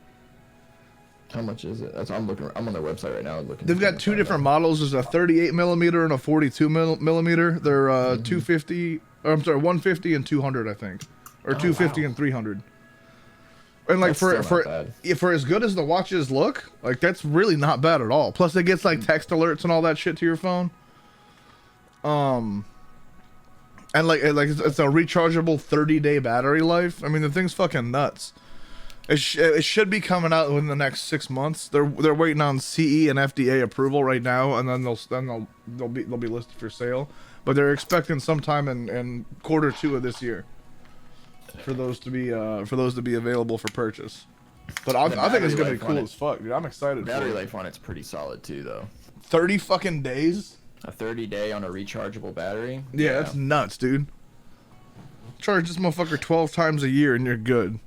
How much is it? I'm on their website right now looking. They've got two different models. There's a 38 millimeter and a 42 millimeter. They're 250. Or I'm sorry, 150 and 200, I think, or 250 wow. and 300. And like That's still not bad. for as good as the watches look, like that's really not bad at all. Plus, it gets like text alerts and all that shit to your phone. And like it's a rechargeable 30-day battery life. I mean, the thing's fucking nuts. It should be coming out within the next 6 months. They're waiting on CE and FDA approval right now, and then they'll be listed for sale. But they're expecting sometime in Q2 of this year for those to be available for purchase. But I think it's gonna be cool as fuck, dude. I'm excited. Battery for it. life on it's pretty solid too, though. 30 fucking days. A 30-day on a rechargeable battery. Yeah, that's nuts, dude. Charge this motherfucker 12 times a year and you're good.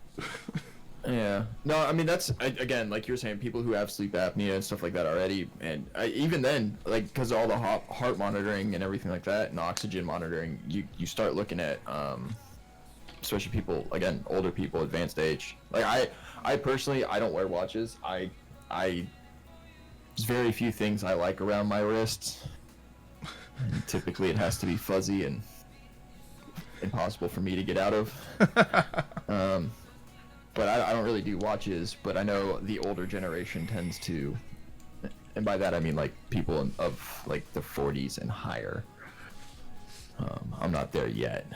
Yeah. No, I mean that's again, like you were saying, people who have sleep apnea and stuff like that already, and even then, like because all the heart monitoring and everything like that, and oxygen monitoring, you start looking at, especially people, again, older people, advanced age. Like I personally, I don't wear watches. There's very few things I like around my wrists. And typically, it has to be fuzzy and impossible for me to get out of. But I don't really do watches, but I know the older generation tends to, and by that I mean like people of like the 40s and higher. I'm not there yet.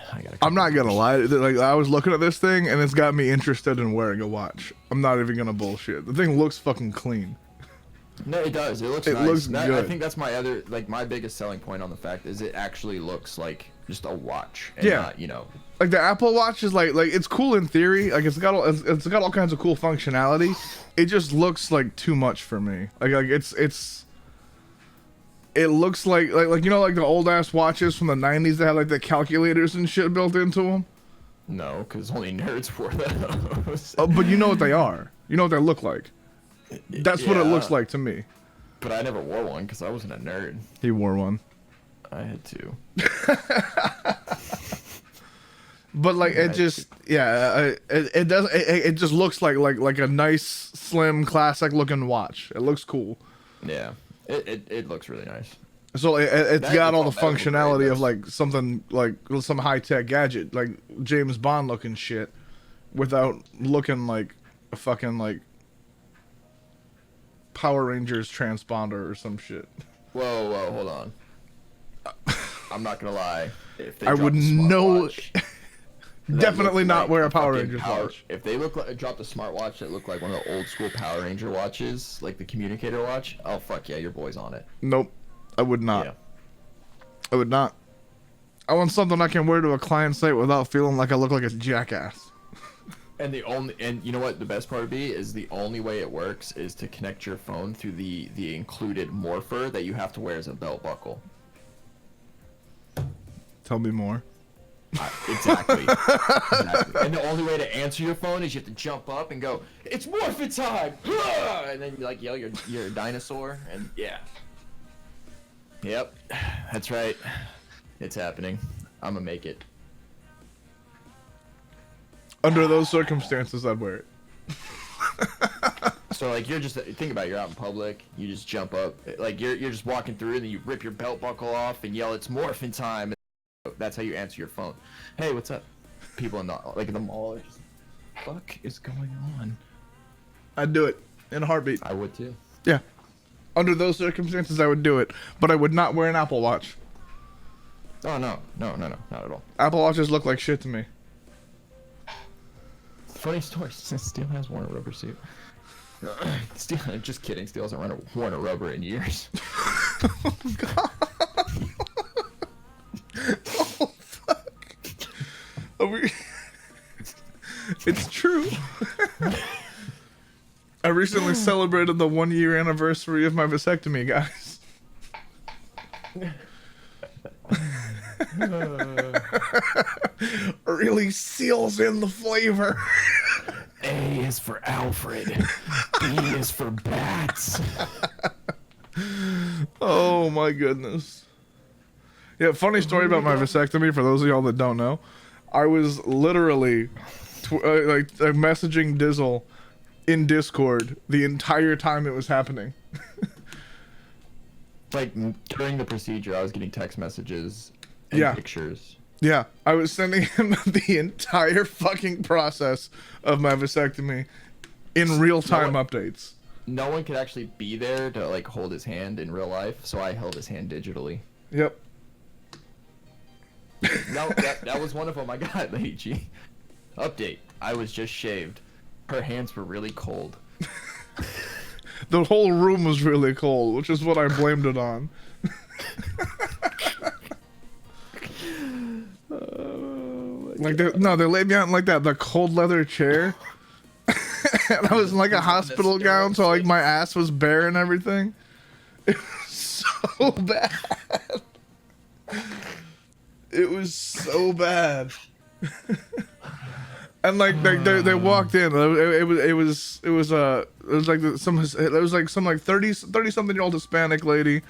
I'm not gonna lie, like I was looking at this thing and it's got me interested in wearing a watch. I'm not even gonna bullshit. The thing looks fucking clean. No, it does. It looks It nice. looks I good. think that's my biggest selling point on the fact is it actually looks like just a watch and Yeah. not, you know. Like the Apple Watch is like it's cool in theory. Like it's got all kinds of cool functionality. It just looks like too much for me. Like it looks like you know like the old ass watches from the 90s that had like the calculators and shit built into them. No, because only nerds wore those. Oh, but you know what they are. You know what they look like. That's what it looks like to me. But I never wore one because I wasn't a nerd. He wore one. I had to. But like it just it does it just looks like a nice slim classic looking watch. It looks cool. Yeah, it looks really nice. So it's That got is all the all medical grade, functionality of that's- like something like some high tech gadget, like James Bond looking shit, without looking like a fucking like Power Rangers transponder or some shit. Whoa, hold on. I'm not gonna lie. If they I dropped would a know. smartwatch that Definitely looked not like wear a a Power fucking Rangers watch. If they dropped a smartwatch that looked like one of the old school Power Ranger watches, like the communicator watch, oh fuck yeah, your boy's on it. Nope, I would not. Yeah. I would not. I want something I can wear to a client site without feeling like I look like a jackass. And you know what the best part would be is the only way it works is to connect your phone through the included morpher that you have to wear as a belt buckle. Tell me more. Exactly. And the only way to answer your phone is you have to jump up and go, "It's morphin' time!" And then you like yell you're a dinosaur, and yeah. Yep, that's right. It's happening. I'm gonna make it. Under those circumstances, I'd wear it. So like you're just think about it, you're out in public, you just jump up, like you're just walking through, and then you rip your belt buckle off and yell, "It's morphin' time!" That's how you answer your phone. Hey, what's up? People in the mall are just, fuck is going on? I'd do it in a heartbeat. I would too. Yeah. Under those circumstances, I would do it, but I would not wear an Apple Watch. Oh no, not at all. Apple Watches look like shit to me. Funny story. Steel has worn a rubber suit. Steel, just kidding. Steel hasn't worn a rubber in years. Oh God. Oh fuck. It's true. I recently celebrated the 1-year anniversary of my vasectomy, guys. Really seals in the flavor. A is for Alfred. B is for bats. Oh my goodness. Yeah, funny story about my vasectomy for those of y'all that don't know. I was literally messaging Dizzle in Discord the entire time it was happening. Like during the procedure, I was getting text messages and pictures. Yeah, I was sending him the entire fucking process of my vasectomy in real-time updates. No one could actually be there to like hold his hand in real life, so I held his hand digitally. Yep. No, that was one of them. I got Lady G. Update. I was just shaved. Her hands were really cold. The whole room was really cold, which is what I blamed it on. Like they laid me out in like the cold leather chair. And I was in like a hospital gown, so like my ass was bare and everything. It was so bad. It was so bad. And like they walked in. It was some 30 something year old Hispanic lady,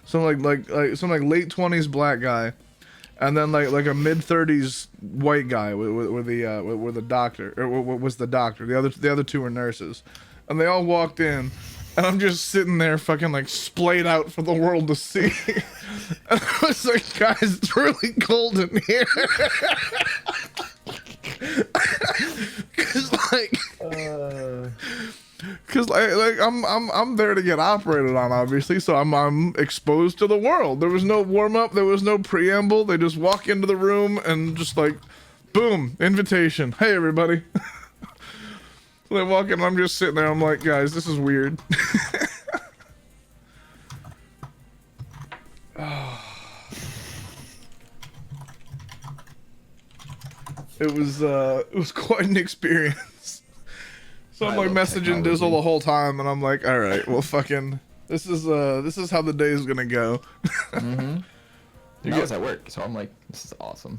some like late 20s black guy, and then like a mid 30s white guy with the doctor, or was the doctor. The other two were nurses, and they all walked in, and I'm just sitting there fucking like splayed out for the world to see. And I was like, guys, it's really cold in here. Cause I'm there to get operated on, obviously, so I'm exposed to the world. There was no warm up, there was no preamble. They just walk into the room and just like, boom, invitation. Hey everybody. So they walk in and I'm just sitting there. I'm like, guys, this is weird. It was quite an experience. So I'm like messaging Dizzle the whole time, and I'm like, all right, well, fucking, this is how the day is gonna go. Mm-hmm. I was at work, so I'm like, this is awesome.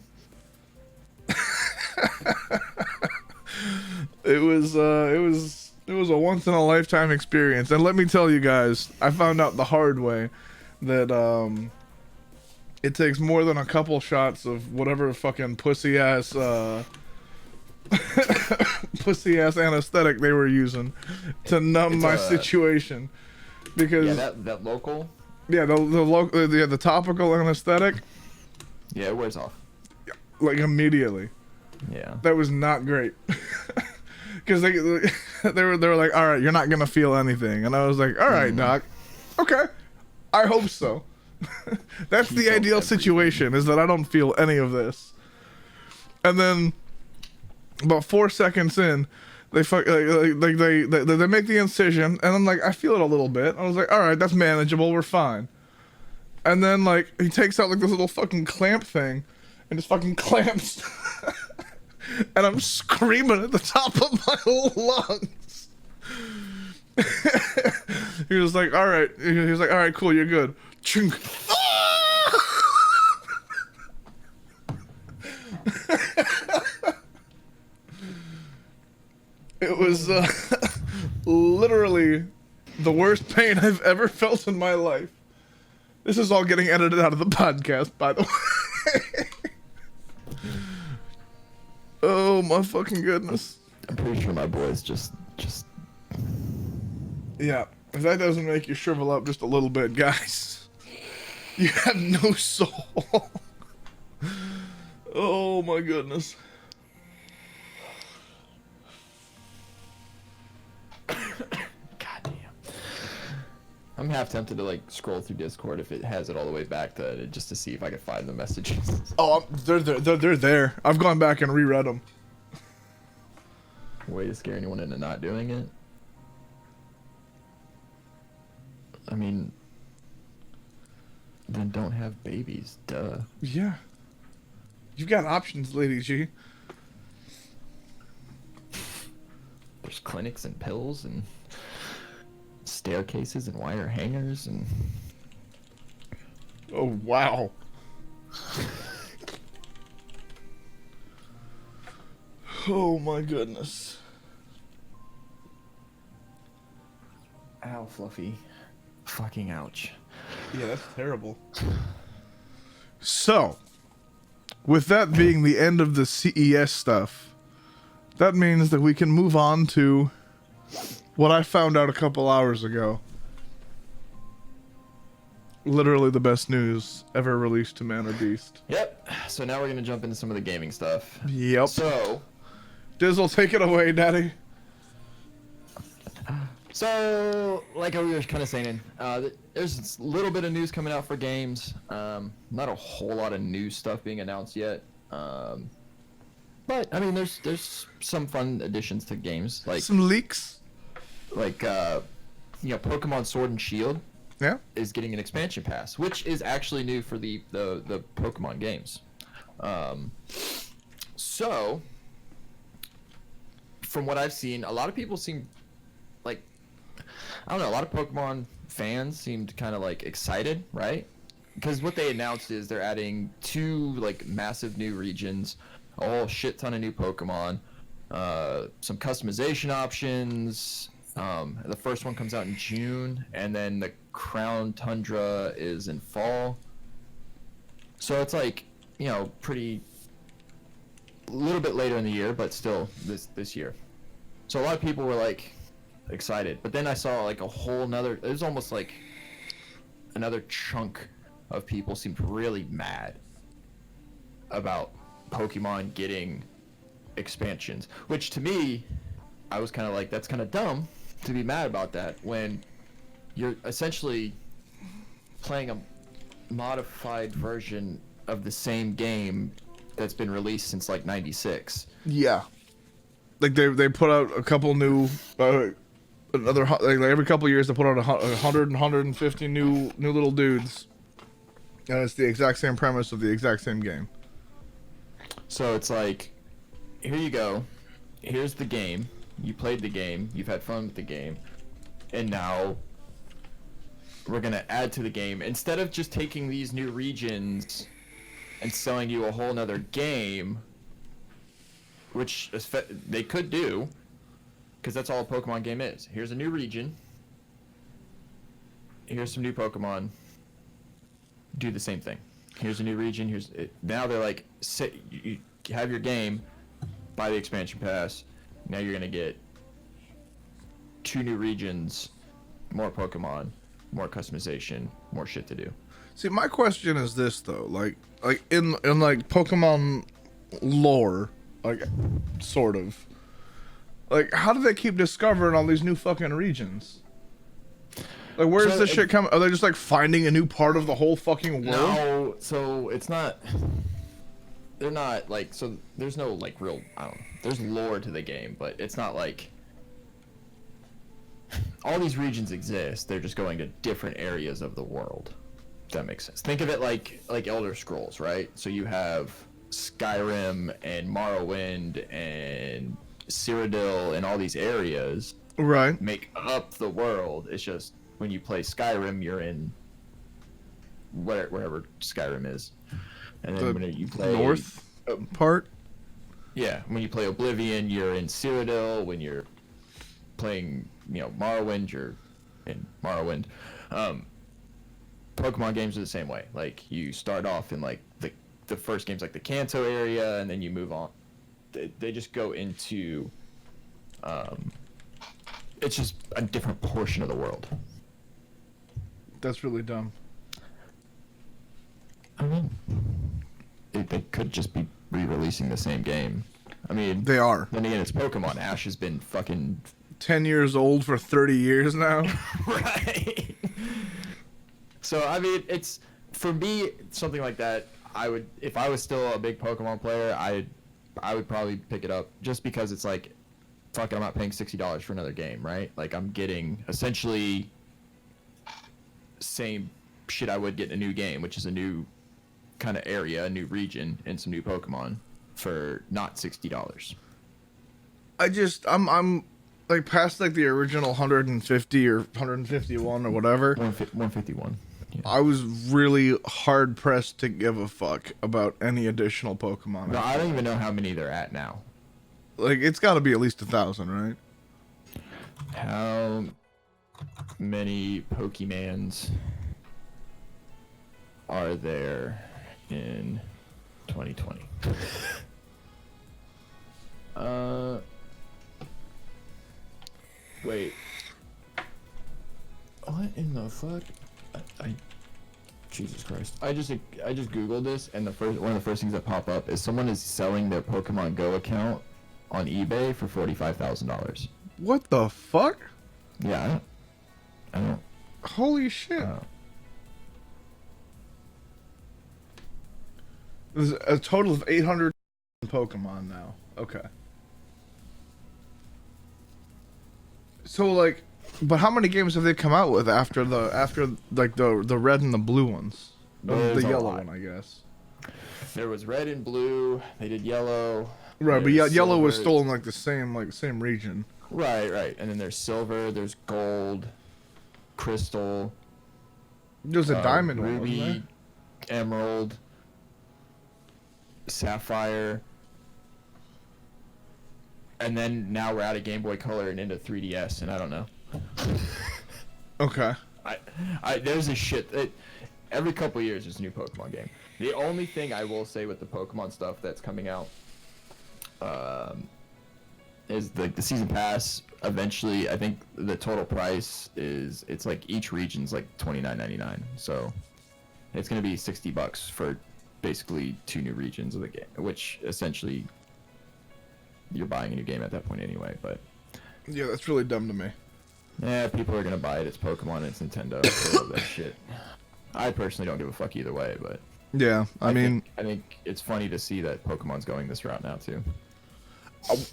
It was a once in a lifetime experience, and let me tell you guys, I found out the hard way that it takes more than a couple shots of whatever fucking pussy ass anesthetic they were using to numb my situation, because that local, the topical anesthetic, it wears off like immediately. Yeah, that was not great. Because they were like, all right, you're not gonna feel anything, and I was like, all right, doc, okay, I hope so. That's the ideal situation, is that I don't feel any of this. And then about 4 seconds in, they make the incision, and I'm like, I feel it a little bit. I was like, all right, that's manageable, we're fine. And then like he takes out like this little fucking clamp thing and just fucking clamps. And I'm screaming at the top of my lungs. He was like, all right, cool, you're good. Chunk. It was literally the worst pain I've ever felt in my life. This is all getting edited out of the podcast, by the way. Oh my fucking goodness. I'm pretty sure my boys just Yeah. If that doesn't make you shrivel up just a little bit, guys, you have no soul. Oh my goodness. God damn. I'm half tempted to like scroll through Discord if it has it all the way back to it, just to see if I can find the messages. Oh, they're there. I've gone back and reread them. Way to scare anyone into not doing it. I mean, then don't have babies, duh. Yeah. You've got options, Lady G. There's clinics and pills and staircases and wire hangers and... Oh, wow. Oh my goodness. Ow, Fluffy. Fucking ouch. Yeah, that's terrible. So, with that being the end of the CES stuff, that means that we can move on to what I found out a couple hours ago. Literally the best news ever released to man or beast. Yep. So now we're gonna jump into some of the gaming stuff. Yep. So, Dizzle, take it away, Daddy. like we were kind of saying, there's a little bit of news coming out for games. Not a whole lot of new stuff being announced yet. But I mean, there's some fun additions to games, like Some leaks. Pokemon Sword and Shield Yeah. is getting an expansion pass, which is actually new for the Pokemon games. So, from what I've seen, a lot of people seem like, I don't know, a lot of Pokemon fans seemed kind of like excited, right? Because what they announced is they're adding 2 like massive new regions, a whole shit ton of new Pokemon, some customization options. The first one comes out in June, and then the Crown Tundra is in fall. So it's like, pretty a little bit later in the year, but still this year. So a lot of people were like excited, but then I saw like a whole nother, it was almost like another chunk of people seemed really mad about Pokemon getting expansions, which to me, I was kind of like, that's kind of dumb to be mad about that when you're essentially playing a modified version of the same game that's been released since like '96. Yeah. Like they put out a couple new like every couple of years they put out 100 and 150 new little dudes. And it's the exact same premise of the exact same game. So it's like, here you go. Here's the game. You played the game. You've had fun with the game. And now we're going to add to the game. Instead of just taking these new regions and selling you a whole nother game, which they could do, because that's all a Pokemon game is. Here's a new region. Here's some new Pokemon. Do the same thing. Here's a new region. Now they're like, you have your game, buy the expansion pass. Now you're gonna get 2 new regions, more Pokemon, more customization, more shit to do. See, my question is this though, like in like Pokemon lore, like sort of, like how do they keep discovering all these new fucking regions? Like, where's this shit coming? Are they just like finding a new part of the whole fucking world? No, so it's not. They're not like, so there's no like real, I don't know, there's lore to the game, but it's not like all these regions exist. They're just going to different areas of the world. If that makes sense. Think of it like Elder Scrolls, right? So you have Skyrim and Morrowind and Cyrodiil and all these areas. Right. Make up the world. It's just when you play Skyrim, you're in wherever Skyrim is. And then when you play north part, yeah, when you play Oblivion, you're in Cyrodiil. When you're playing, Morrowind, you're in Morrowind. Pokemon games are the same way. Like, you start off in like the first game's like the Kanto area, and then you move on. They just go into. it's just a different portion of the world. That's really dumb. I mean, they could just be re-releasing the same game. I mean, They are. Then again, it's Pokemon. Ash has been fucking 10 years old for 30 years now. right. So I mean, it's for me something like that. I would, if I was still a big Pokemon player, I would probably pick it up just because it's like, fuck it, I'm not paying $60 for another game, right? Like I'm getting essentially same shit I would get in a new game, which is a new kind of area, a new region, and some new Pokemon for not $60. I'm like past like the original 150 or 151 or whatever. 151. Yeah. I was really hard pressed to give a fuck about any additional Pokemon. No, I don't even know how many they're at now. Like it's got to be at least 1,000, right? How many Pokemons are there in 2020? Wait. What in the fuck? I Jesus Christ. I just googled this, and one of the first things that pop up is someone is selling their Pokemon Go account on eBay for $45,000. What the fuck? Yeah, I don't. Holy shit! There's a total of 800 Pokemon now. Okay. So like, but how many games have they come out with after like the red and the blue ones? The yellow one, I guess. There was red and blue. They did yellow. Right, but yellow was still in like the same region. Right. And then there's silver. There's gold, crystal. There's a diamond one, ruby, wasn't emerald, sapphire. And then now we're out of Game Boy Color and into 3DS, and I don't know. Okay. There's a shit. Every couple of years there's a new Pokemon game. The only thing I will say with the Pokemon stuff that's coming out is the season pass. Eventually, I think the total price it's like each region's like $29.99. So it's gonna be $60 for basically 2 new regions of the game, which essentially you're buying a new game at that point anyway. But yeah, that's really dumb to me. Yeah, people are gonna buy it. It's Pokemon. It's Nintendo. They love that shit. I personally don't give a fuck either way, but yeah, I mean, I think it's funny to see that Pokemon's going this route now too.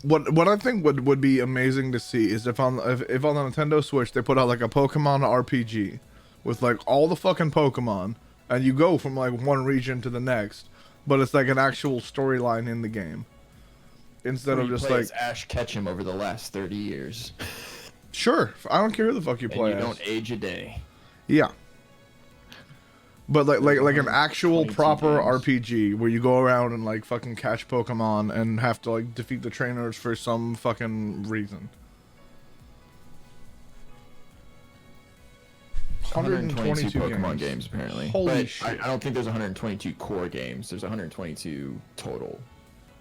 What I think would be amazing to see is if on the Nintendo Switch they put out like a Pokemon RPG with like all the fucking Pokemon, and you go from like one region to the next, but it's like an actual storyline in the game instead of just like Ash Ketchum over the last 30 years. Sure, I don't care who the fuck you play. And you don't age a day. Yeah. But like an actual proper games. RPG where you go around and like fucking catch Pokemon and have to like defeat the trainers for some fucking reason. 122 Pokemon games apparently. Holy shit. I don't think there's 122 core games. There's 122 total.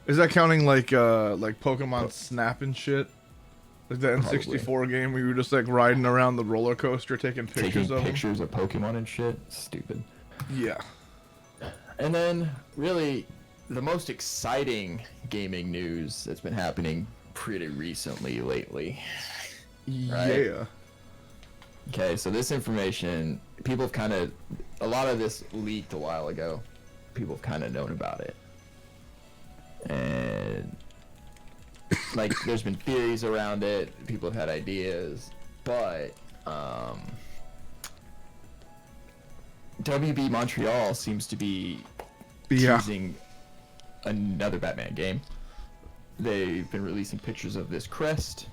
Is that counting like Pokemon Snap and shit? Like the N64 game where you were just like riding around the roller coaster taking pictures of Pokemon and shit. Stupid. Yeah. And then really the most exciting gaming news that's been happening pretty recently lately. Right? Yeah. Okay, so this information, people have a lot of this leaked a while ago. People have kind of known about it. And like there's been theories around it, people have had ideas, but WB Montreal seems to be teasing another Batman game. They've been releasing pictures of this crest.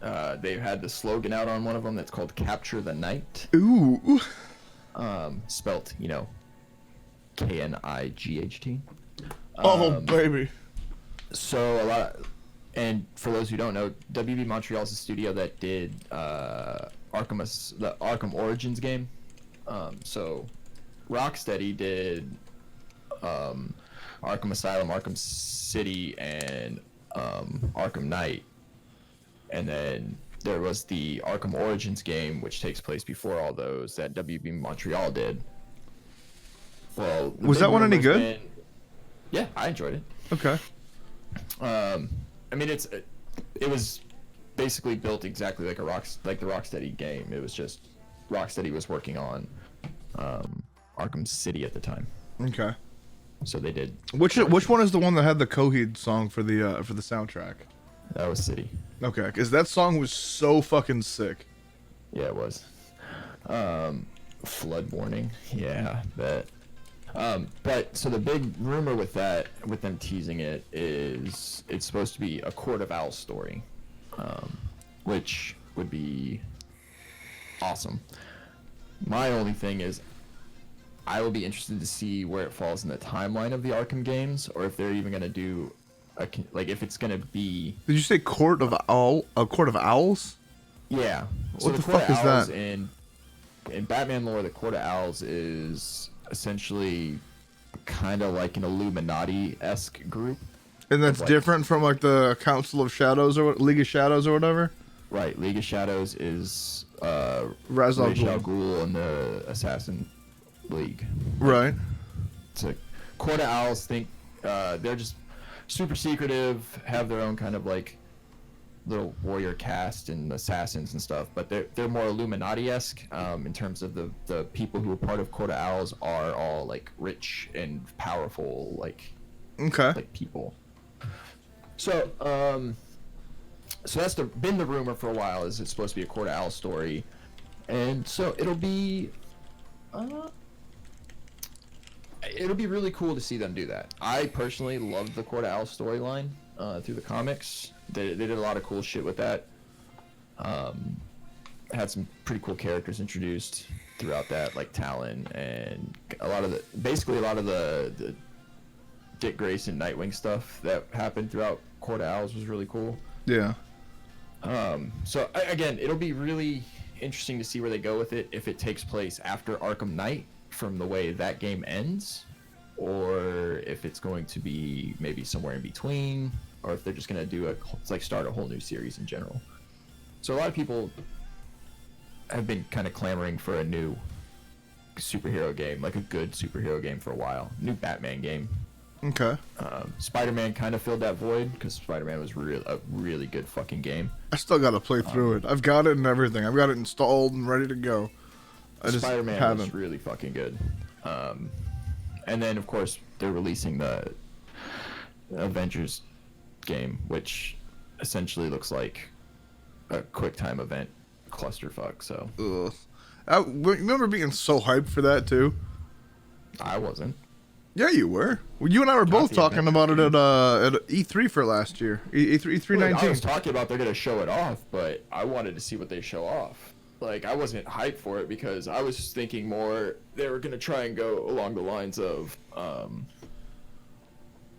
They've had the slogan out on one of them that's called "Capture the Night." Ooh. Spelt, K-N-I-G-H-T. Oh baby. So and for those who don't know, WB Montreal is a studio that did the Arkham Origins game. So Rocksteady did Arkham Asylum, Arkham City, and Arkham Knight. And then there was the Arkham Origins game, which takes place before all those that WB Montreal did. Well, was that one any good? Yeah, I enjoyed it. Okay. I mean, it was basically built exactly like the Rocksteady game. It was just Rocksteady was working on Arkham City at the time. Okay. So they did. Which one is the one that had the Coheed song for the soundtrack? That was City. Okay, because that song was so fucking sick. Yeah, it was. Flood warning. Yeah, that. But so the big rumor with them teasing it, is it's supposed to be a Court of Owls story, which would be awesome. My only thing is, I will be interested to see where it falls in the timeline of the Arkham games, or if they're even gonna do if it's gonna be. Did you say Court of Owls? Yeah. So What the fuck is that? In Batman lore, the Court of Owls is essentially kind of like an Illuminati-esque group. And that's different from like the Council of Shadows or League of Shadows or whatever? Right. League of Shadows is Ra's al Ghul. Ghul and the Assassin League. Right. So Court of Owls think they're just super secretive, have their own kind of like little warrior caste and assassins and stuff, but they're more Illuminati-esque in terms of the people who are part of Court of Owls are all like rich and powerful like people. So so that's been the rumor for a while, is it's supposed to be a Court of Owls story, and so it'll be really cool to see them do that. I personally loved the Court of Owls storyline through the comics. They did a lot of cool shit with that. Had some pretty cool characters introduced throughout that, like Talon, and a lot of the Dick Grayson Nightwing stuff that happened throughout Court of Owls was really cool. Yeah. So again, it'll be really interesting to see where they go with it, if it takes place after Arkham Knight from the way that game ends, or if it's going to be maybe somewhere in between, or if they're just going to do start a whole new series in general. So a lot of people have been kind of clamoring for a new superhero game, like a good superhero game for a while. New Batman game. Okay. Spider-Man kind of filled that void, because Spider-Man was a really good fucking game. I still got to play through it. I've got it and everything. I've got it installed and ready to go. Spider-Man was really fucking good. And then, of course, they're releasing the Avengers game, which essentially looks like a QuickTime event clusterfuck. So, I remember being so hyped for that too. I wasn't. Yeah, you were. Well, you and I were both talking about it at E3 for last year. E3 19. I was talking about they're gonna show it off, but I wanted to see what they show off. Like, I wasn't hyped for it, because I was thinking more they were gonna try and go along the lines of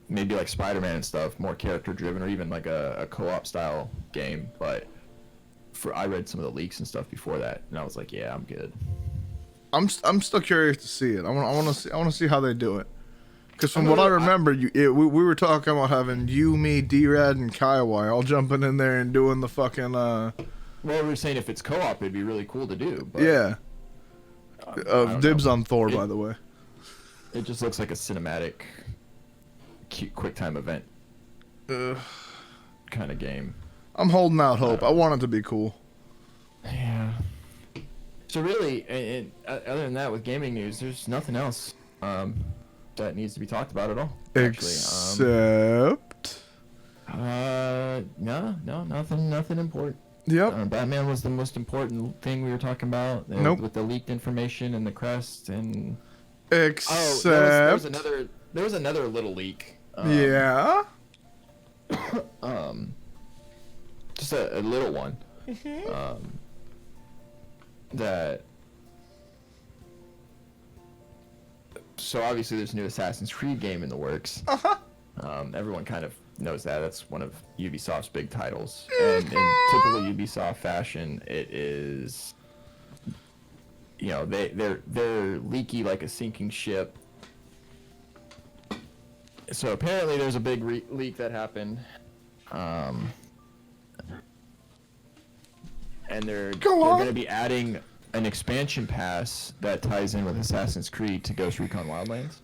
maybe like Spider-Man and stuff, more character driven, or even like a co-op style game. But I read some of the leaks and stuff before that, and I was like, yeah, I'm good. I'm still curious to see it. I want to see how they do it. Because from what I remember, we were talking about having you, me, D-Rad, and Kaiwai all jumping in there and doing the fucking. Well, we were saying if it's co-op, it'd be really cool to do. But yeah. Dibs on Thor, by the way. It just looks like a cinematic, cute QuickTime event kind of game. I'm holding out hope. I want it to be cool. Yeah. So really, and other than that, with gaming news, there's nothing else that needs to be talked about at all. Except. No, nothing important. Yep. Batman was the most important thing we were talking about. Nope. With the leaked information and the crest and. Except. There was another little leak. Yeah. Just a little one. That. So obviously there's a new Assassin's Creed game in the works. Everyone kind of knows that. That's one of Ubisoft's big titles. And in typical Ubisoft fashion, it is, they're leaky like a sinking ship. So apparently there's a big leak that happened. and they're Go they're on. going to be adding an expansion pass that ties in with Assassin's Creed to Ghost Recon Wildlands.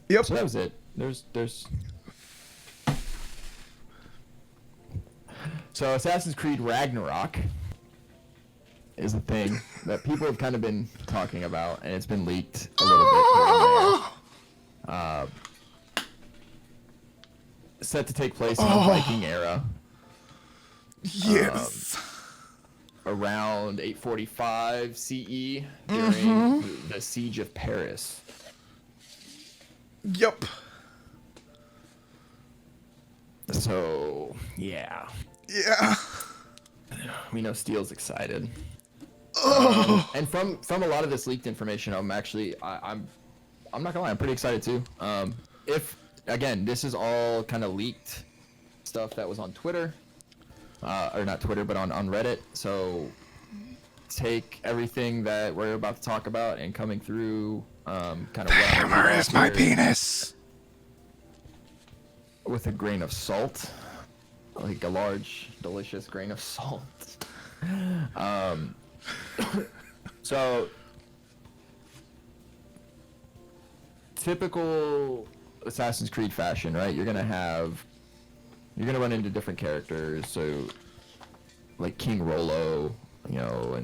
Yep. So that was it. So Assassin's Creed Ragnarok is a thing that people have kind of been talking about, and it's been leaked a little bit here and there. Set to take place in the Viking era. Yes. Around 845 CE during the Siege of Paris. Yep. So, yeah. Yeah. We know Steele's excited. And from a lot of this leaked information, I'm not gonna lie, I'm pretty excited too. If again, this is all kind of leaked stuff that was on Twitter, or not Twitter, but on Reddit. So take everything that we're about to talk about and coming through, kind of Where is my penis? with a grain of salt, like a large, delicious grain of salt. So typical Assassin's Creed fashion, right? You're gonna run into different characters. So like King Rollo, you know,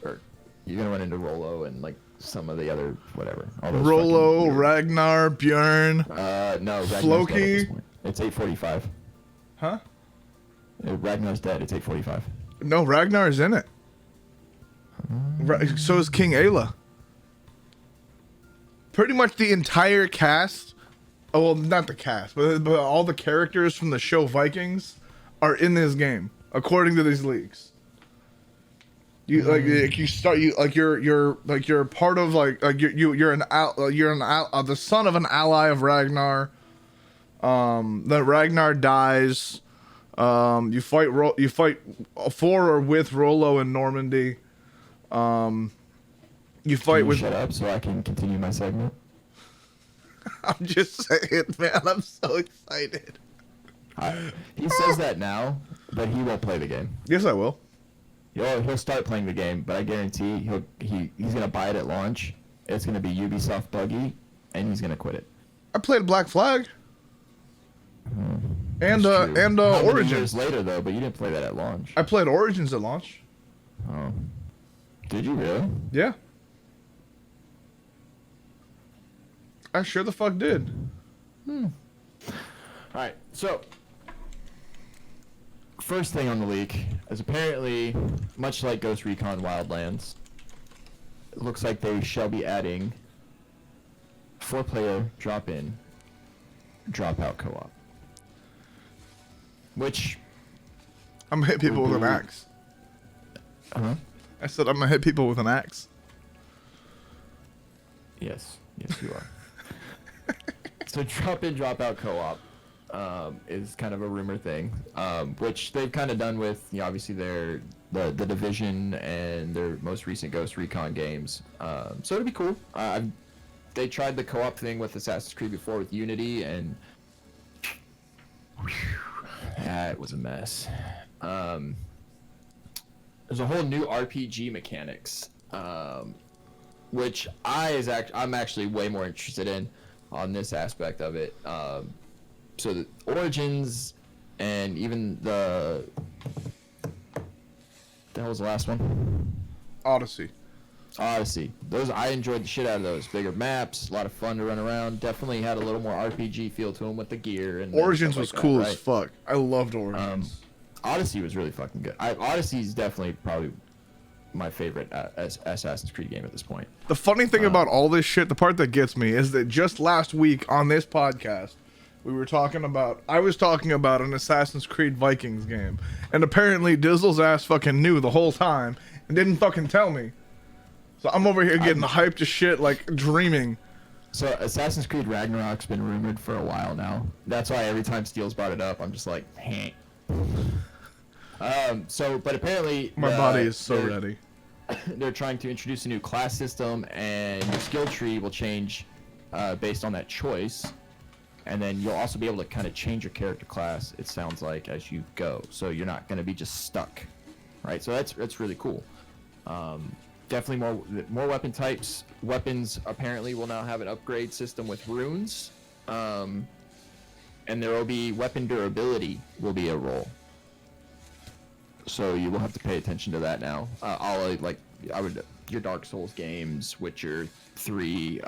or you're gonna run into Rollo and like some of the other whatever. All those Rollo, fucking weird- Ragnar, Bjorn. No, Ragnar's dead at Floki. this point. It's 8:45. Huh? Ragnar's dead. It's 8:45. No, Ragnar's in it. So is King Ayla. Pretty much the entire cast. Oh, well, not the cast, but all the characters from the show Vikings are in this game, according to these leaks. You're part of you're the son of an ally of Ragnar. Then Ragnar dies. You fight for or with Rollo in Normandy. You fight with. Shut up so I can continue my segment. I'm just saying, man. I'm so excited. He says that now, but he won't play the game. Yes, I will. He'll start playing the game, but I guarantee he's gonna buy it at launch. It's gonna be Ubisoft buggy, and he's gonna quit it. I played Black Flag. And How many Origins. years later though, but you didn't play that at launch. I played Origins at launch. Oh, did you really? Yeah. I sure the fuck did. All right, so first thing on the leak is apparently, much like Ghost Recon Wildlands, it looks like they shall be adding 4-player drop-in, drop-out co-op. Which... I'm gonna hit people with an Mhm. axe. Uh-huh. I said I'm gonna hit people with an axe. Yes, you are. So drop-in, drop-out co-op is kind of a rumor thing, which they've kind of done with, you know, obviously the Division and their most recent Ghost Recon games. So it'd be cool. They tried the co-op thing with Assassin's Creed before with Unity, and that was a mess. There's a whole new RPG mechanics, which I'm actually way more interested in on this aspect of it. So the Origins and even the hell was the last one? Odyssey. Odyssey. Those, I enjoyed the shit out of those. Bigger maps, a lot of fun to run around. Definitely had a little more RPG feel to them with the gear and Origins stuff was like cool that, as fuck. I loved Origins. Odyssey was really fucking good. Odyssey is definitely probably my favorite Assassin's Creed game at this point. The funny thing about all this shit, the part that gets me, is that just last week on this podcast, I was talking about an Assassin's Creed Vikings game, and apparently Dizzle's ass fucking knew the whole time and didn't fucking tell me. So I'm over here getting hyped as shit, like dreaming. So Assassin's Creed Ragnarok's been rumored for a while now. That's why every time Steele's brought it up, I'm just like, heh. But apparently My body is so ready. They're trying to introduce a new class system, and your skill tree will change based on that choice. And then you'll also be able to kind of change your character class, it sounds like, as you go. So you're not going to be just stuck right? So that's really cool. Definitely more weapon types. Weapons apparently will now have an upgrade system with runes, and there will be weapon durability will be a role. So you will have to pay attention to that now. Your Dark Souls games, Witcher 3,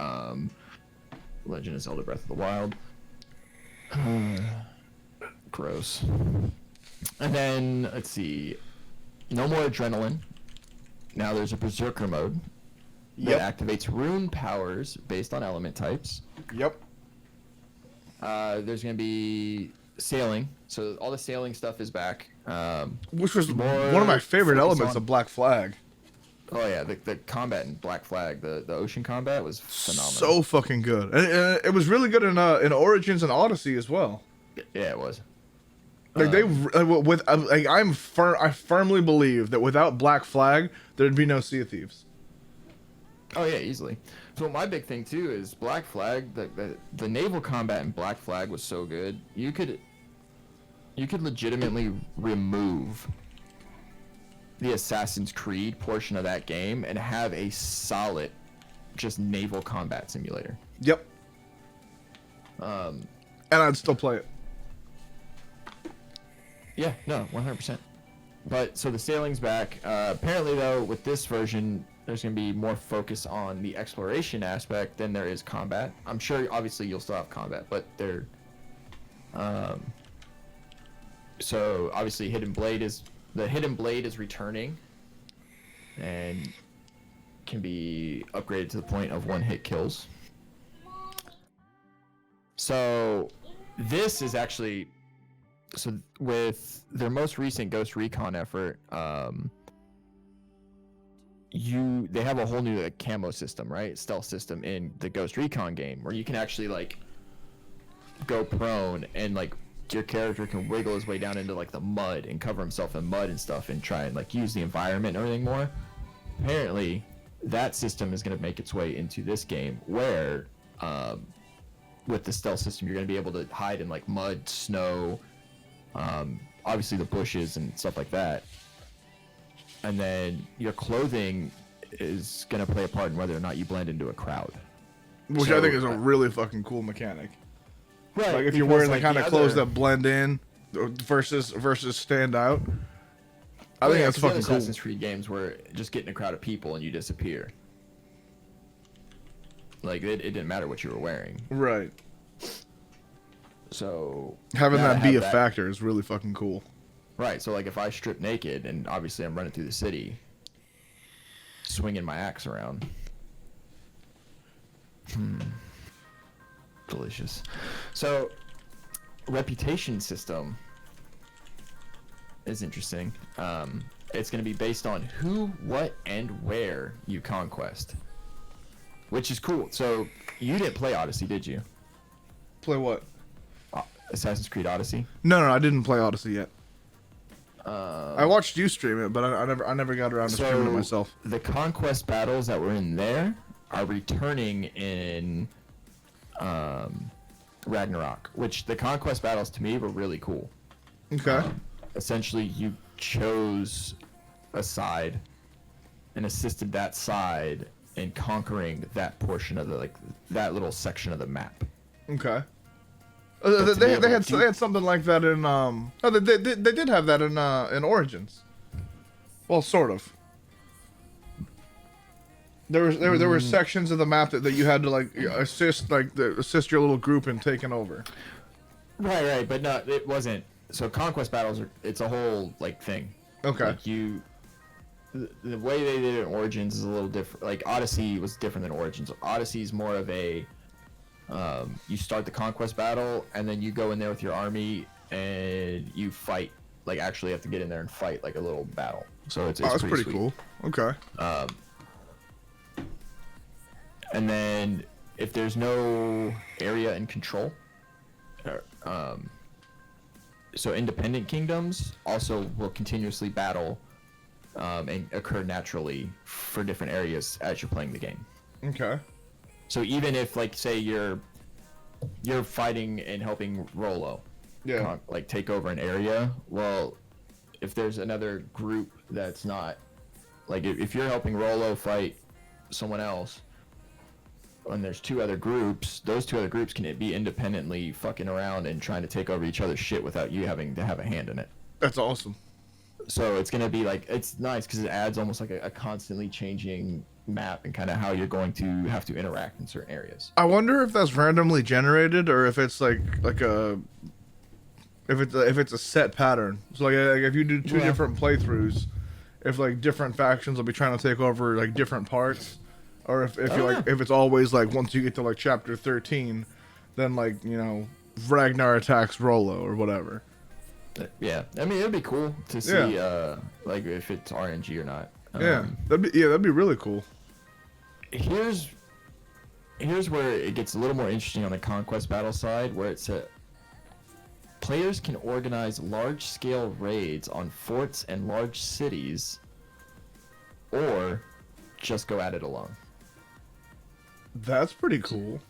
Legend of Zelda: Breath of the Wild. Gross. And then let's see, no more adrenaline. Now there's a berserker mode that activates rune powers based on element types. Yep. There's gonna be sailing, so all the sailing stuff is back. Which was one of my favorite elements of Black Flag. Oh yeah, the combat in Black Flag, the ocean combat was phenomenal. So fucking good, and it was really good in Origins and Odyssey as well. Yeah, it was. Like I firmly believe that without Black Flag, there'd be no Sea of Thieves. Oh yeah, easily. So my big thing too is Black Flag. The naval combat in Black Flag was so good. You could legitimately remove the Assassin's Creed portion of that game and have a solid, just naval combat simulator. Yep. And I'd still play it. Yeah, no, 100%. But so the sailing's back. Apparently, though, with this version, there's going to be more focus on the exploration aspect than there is combat. I'm sure, obviously, you'll still have combat, but they're. So obviously, the hidden blade is returning, and can be upgraded to the point of one-hit kills. So this is actually. So with their most recent Ghost Recon effort, they have a whole new camo system, right? Stealth system in the Ghost Recon game where you can actually like go prone and like your character can wiggle his way down into like the mud and cover himself in mud and stuff and try and like use the environment and everything more. Apparently, that system is going to make its way into this game where with the stealth system you're going to be able to hide in like mud, snow, obviously the bushes and stuff like that, and then your clothing is gonna play a part in whether or not you blend into a crowd, which I think is a really fucking cool mechanic. Right, like if you're wearing the kind of clothes that blend in versus stand out. I think that's fucking cool. Assassin's Creed games where just get in a crowd of people and you disappear. Like it didn't matter what you were wearing. Right. So having that be a factor is really fucking cool. Right. So like if I strip naked and obviously I'm running through the city, swinging my axe around. Delicious. So reputation system is interesting. It's going to be based on who, what, and where you conquest, which is cool. So you didn't play Odyssey, did you? Play what? Assassin's Creed Odyssey? No, I didn't play Odyssey yet. I watched you stream it, but I never got around to streaming it myself. The conquest battles that were in there are returning in Ragnarok, which the conquest battles to me were really cool. Okay. Essentially, you chose a side and assisted that side in conquering that portion of that little section of the map. Okay. They had something like that in they did have that in Origins. Well, sort of. There were sections of the map that you had to like assist your little group in taking over. Right, but no, it wasn't. So conquest battles it's a whole like thing. Okay. Like the way they did it in Origins is a little different. Like Odyssey was different than Origins. Odyssey's more of a you start the conquest battle and then you go in there with your army and you fight. Like actually have to get in there and fight like a little battle. So it's that's pretty sweet. cool. Okay. And then if there's no area in control, so independent kingdoms also will continuously battle and occur naturally for different areas as you're playing the game. Okay. So even if, like, say you're fighting and helping Rollo, yeah, like take over an area, well, if there's another group that's not like if you're helping Rolo fight someone else, and there's two other groups, those two other groups can be independently fucking around and trying to take over each other's shit without you having to have a hand in it. That's awesome. So it's gonna be like, it's nice because it adds almost like a constantly changing map and kind of how you're going to have to interact in certain areas. I wonder if that's randomly generated or if it's like a if it's a set pattern. So like if you do two different playthroughs, if like different factions will be trying to take over like different parts, or if if it's always like once you get to like chapter 13, then like Ragnar attacks Rolo or whatever. Yeah, I mean it'd be cool to see like if it's RNG or not. That'd be really cool. Here's where it gets a little more interesting on the conquest battle side, where it's players can organize large-scale raids on forts and large cities, or just go at it alone. That's pretty cool.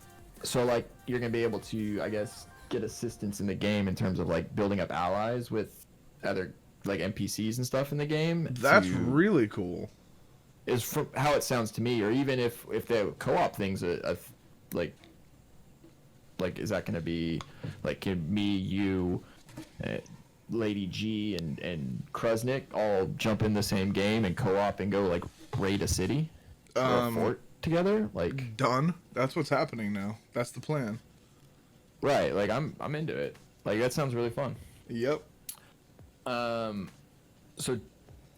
So like you're gonna be able to, I guess, get assistance in the game in terms of like building up allies with other like NPCs and stuff in the game. That's really cool. Is from how it sounds to me, or even if the co-op things like is that gonna be like can me, you, Lady G and Kruznik all jump in the same game and co-op and go like raid a city or a fort together? Like done. That's what's happening now. That's the plan. Right, like I'm into it. Like that sounds really fun. Yep. So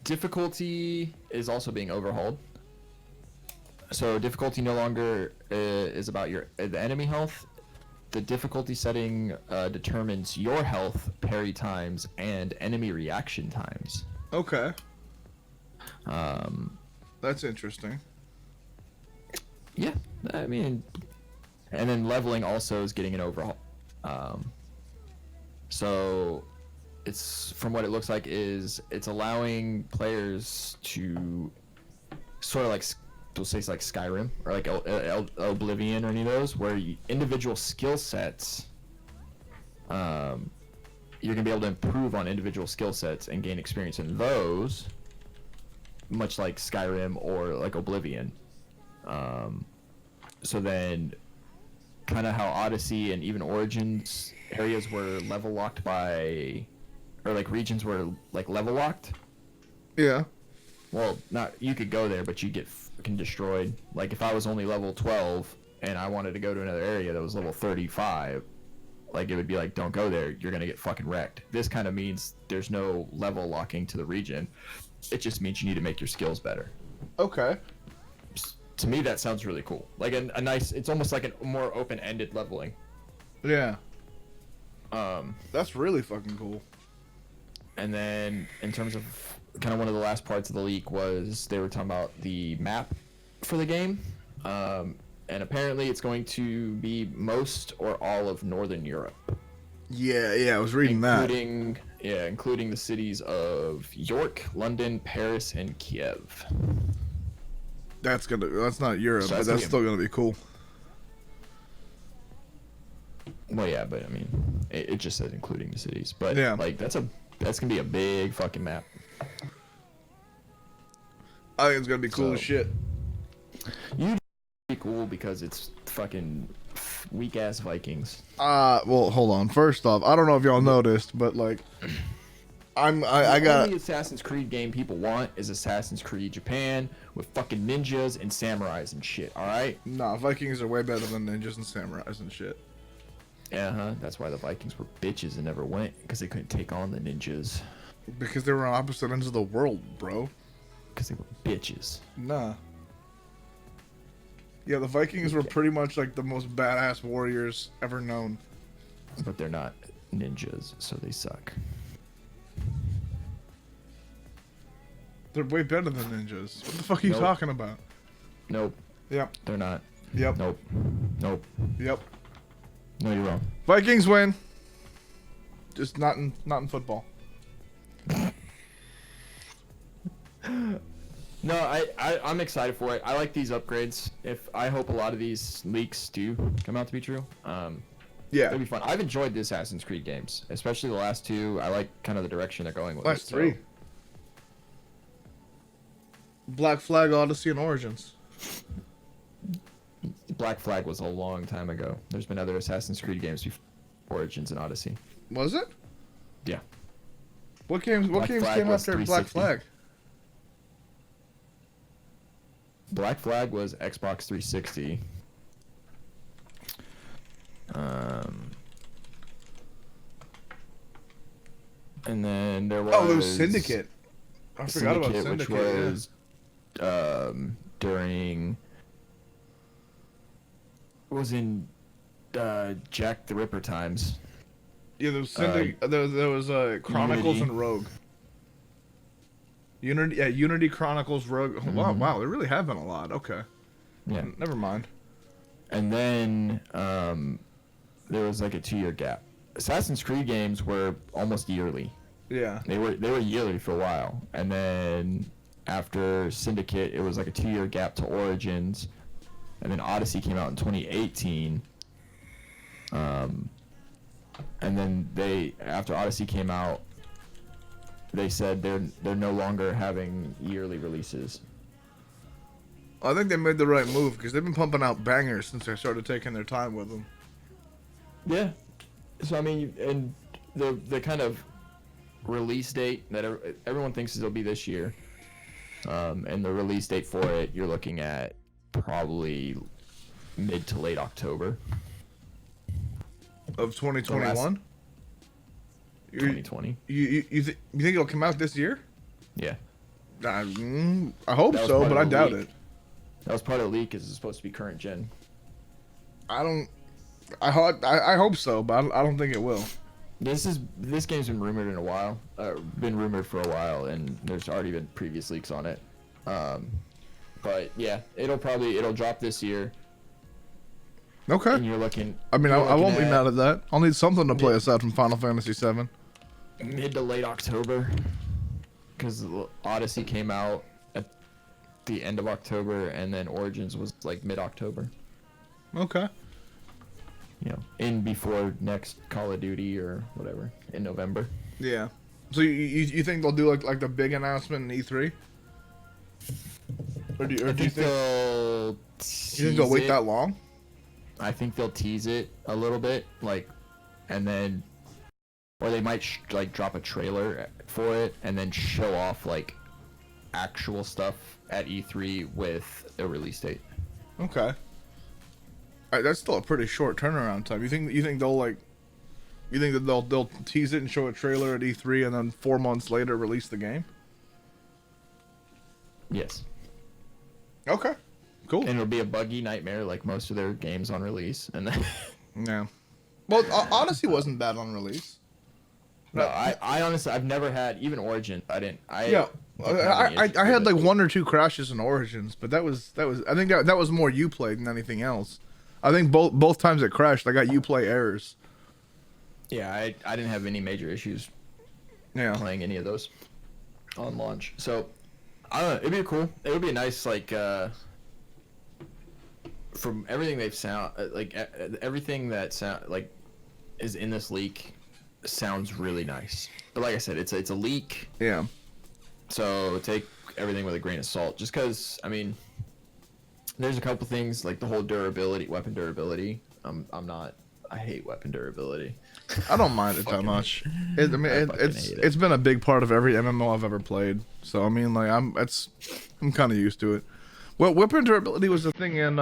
difficulty is also being overhauled. So difficulty no longer is about the enemy health. The difficulty setting determines your health, parry times, and enemy reaction times. Okay. That's interesting. Yeah, I mean, and then leveling also is getting an overhaul. So it's, from what it looks like, it's allowing players to sort of like, we'll say it's like Skyrim or like Oblivion or any of those, where individual skill sets, you're gonna be able to improve on individual skill sets and gain experience in those, much like Skyrim or like Oblivion. So then, kind of how Odyssey and even Origins areas were level locked by, or like regions were like level locked. Yeah. Well, not, you could go there, but you get fucking destroyed. Like if I was only level 12 and I wanted to go to another area that was level 35, like it would be like, don't go there, you're gonna get fucking wrecked. This kind of means there's no level locking to the region. It just means you need to make your skills better. Okay. To me, that sounds really cool. Like a nice, it's almost like a more open-ended leveling. Yeah. That's really fucking cool. And then in terms of kind of one of the last parts of the leak was they were talking about the map for the game. And apparently it's going to be most or all of Northern Europe. Yeah, I was reading including the cities of York, London, Paris, and Kiev. That's not Europe, but that's still gonna be cool. Well, yeah, but I mean, it just says including the cities. But yeah, like that's gonna be a big fucking map. I think it's gonna be cool as shit. You be cool because it's fucking weak ass Vikings. Well, hold on. First off, I don't know if y'all noticed, but like, I got the only Assassin's Creed game people want is Assassin's Creed Japan with fucking ninjas and samurais and shit. All right? Nah, Vikings are way better than ninjas and samurais and shit. Yeah, that's why the Vikings were bitches and never went, because they couldn't take on the ninjas. Because they were on opposite ends of the world, bro. Because they were bitches. Nah. Yeah, the Vikings were pretty much like the most badass warriors ever known. But they're not ninjas, so they suck. They're way better than ninjas. What the fuck are you talking about? Nope. Yep. They're not. Yep. Nope. Nope. Yep. No, you're wrong. Vikings win. Just not in football. No, I'm excited for it. I like these upgrades. I hope a lot of these leaks do come out to be true. Yeah, it'll be fun. I've enjoyed the Assassin's Creed games, especially the last two. I like kind of the direction they're going with. Last three. Black Flag, Odyssey, and Origins. Black Flag was a long time ago. There's been other Assassin's Creed games before Origins and Odyssey. Was it? Yeah. What games? What games came after Black Flag? Black Flag was Xbox 360. And then there was... Oh, there was Syndicate. I forgot about Syndicate. Which was during... It was in Jack the Ripper times. Yeah, there was Syndicate. There was Chronicles Unity. and Rogue. Unity, yeah, Unity, Chronicles, Rogue. Oh, Mm-hmm. wow, there really have been a lot. Okay. Yeah. Never mind. And then there was like a 2-year gap. Assassin's Creed games were almost yearly. Yeah. They were yearly for a while, and then after Syndicate, it was like a 2-year gap to Origins, and then Odyssey came out in 2018. And then after Odyssey came out, they said they're no longer having yearly releases. I think they made the right move because they've been pumping out bangers since they started taking their time with them. Yeah. So I mean, and the kind of release date that everyone thinks it'll be this year, and the release date for it, you're looking at probably mid to late October Of 2021? 2020. You think it'll come out this year? Yeah. I hope That was so, part but of I the doubt leak. it. That was part of the leak. Is it's supposed to be current gen. I hope so, but I don't think it will. This game's been rumored in a while. Been rumored for a while, and there's already been previous leaks on it. But yeah, it'll drop this year. Okay. And you're looking. I mean, I won't be at mad at that. I'll need something to play aside from Final Fantasy VII. mid to late October, because Odyssey came out at the end of October, and then Origins was like mid-October. Okay. You know, in before next Call of Duty or whatever in November. Yeah. So you think they'll do like the big announcement in E3? Or do you think they'll wait that long? I think they'll tease it a little bit, like, and then, or they might like drop a trailer for it and then show off like actual stuff at E3 with a release date. Okay. That's still a pretty short turnaround time. You think that they'll tease it and show a trailer at E3 and then 4 months later release the game? Yes. Okay. Cool. And it'll be a buggy nightmare like most of their games on release, and then Yeah. Well, Odyssey wasn't bad on release. no, I honestly I've never had even Origin. I had like 1 or 2 crashes in Origins, but that was I think that was more Uplay than anything else. I think both times it crashed, I got Uplay errors. Yeah, I didn't have any major issues playing any of those on launch. So I don't know, it'd be cool. It would be a nice like from everything they've everything that sound like is in this leak sounds really nice. But like I said, it's a leak. Yeah. So take everything with a grain of salt. Just because, I mean, there's a couple things like the whole durability, weapon durability. I hate weapon durability. I don't mind it that much. It's been a big part of every MMO I've ever played. So I mean, like I'm kind of used to it. Well, weapon durability was the thing in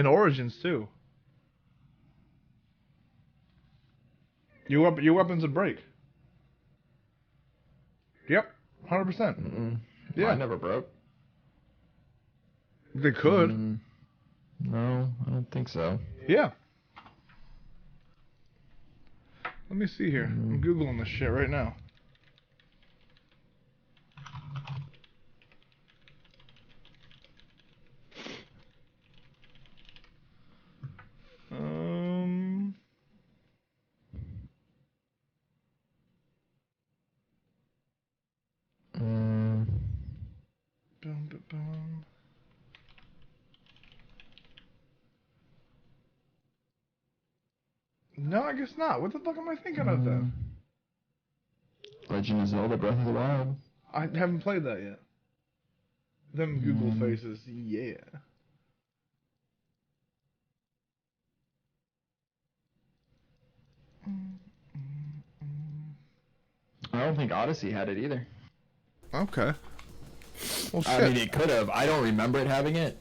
Origins too. Your weapons would break. Yep, 100%. Yeah, Mine never broke. They could. No, I don't think so. Yeah. Let me see here. I'm Googling this shit right now. Bum, bum, bum. No, I guess not. What the fuck am I thinking of then? Legend of Zelda: Breath of the Wild. I haven't played that yet. Them Google faces, yeah. I don't think Odyssey had it either. Okay. Well, shit. I mean, it could have. I don't remember it having it.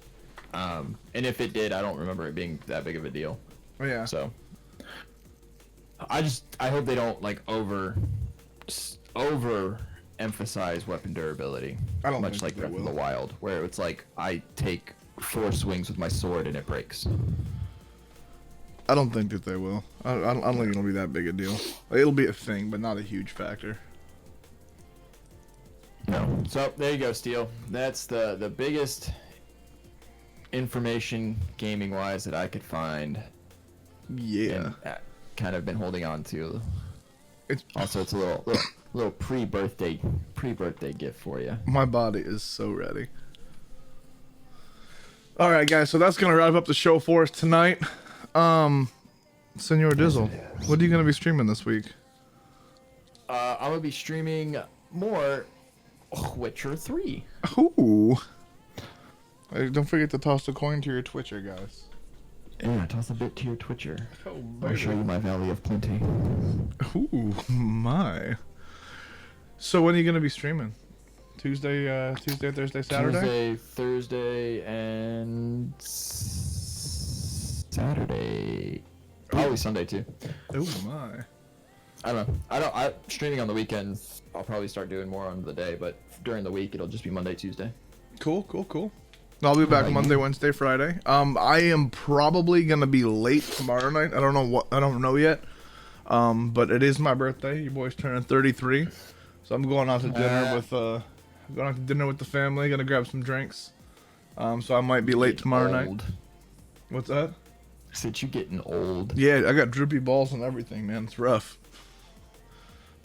And if it did, I don't remember it being that big of a deal. Yeah. So, I hope they don't like over emphasize weapon durability. I don't much think like they Breath of will. the Wild, where it's like I take 4 swings with my sword and it breaks. I don't think that they will. I don't think it'll be that big a deal. It'll be a thing, but not a huge factor. No. So there you go, Steel. That's the biggest information gaming wise that I could find. Yeah. And kind of been holding on to. It's Also, it's a little pre-birthday gift for you. My body is so ready. All right, guys. So that's gonna wrap up the show for us tonight. Senor Dizzle, what are you gonna be streaming this week? I'm gonna be streaming more Witcher 3. Ooh. Hey, don't forget to toss a coin to your Twitcher, guys. Yeah, toss a bit to your Twitcher. Oh, I'll show you my Valley of Plenty. Ooh, my. So when are you gonna be streaming? Tuesday, Thursday, Saturday? Tuesday, Thursday, and Saturday. Probably Sunday too. Oh my. I don't know. I'm streaming on the weekends. I'll probably start doing more on the day, but during the week it'll just be Monday, Tuesday. Cool. I'll be back Monday, Wednesday, Friday. I am probably gonna be late tomorrow night. I don't know yet. But it is my birthday. Your boy's turning 33, so I'm going out to dinner with the family. Gonna grab some drinks. So I might be late tomorrow night. What's that? I said you getting old. Yeah, I got droopy balls and everything, man. It's rough.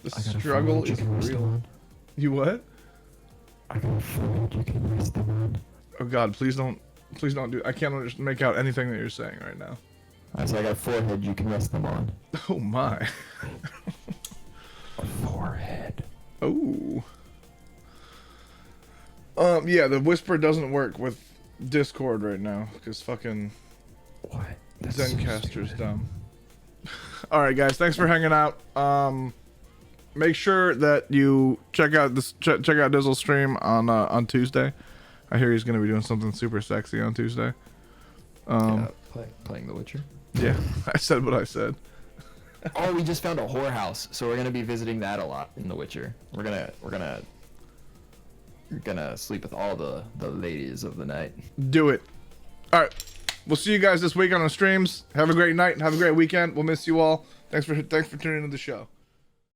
The struggle is real. You what? I got a forehead you can rest them on. Oh God, please don't do. I can't just make out anything that you're saying right now. I said I got a forehead you can rest them on. Oh my. A forehead. Oh. Yeah, the whisper doesn't work with Discord right now because fucking What? That's Zencaster's dumb. All right, guys, thanks for hanging out. Make sure that you check out Dizzle's stream on Tuesday. I hear he's gonna be doing something super sexy on Tuesday. Playing The Witcher. Yeah, I said what I said. Oh, we just found a whorehouse, so we're gonna be visiting that a lot in The Witcher. We're gonna sleep with all the ladies of the night. Do it. All right, we'll see you guys this week on the streams. Have a great night. Have a great weekend. We'll miss you all. Thanks for tuning into the show.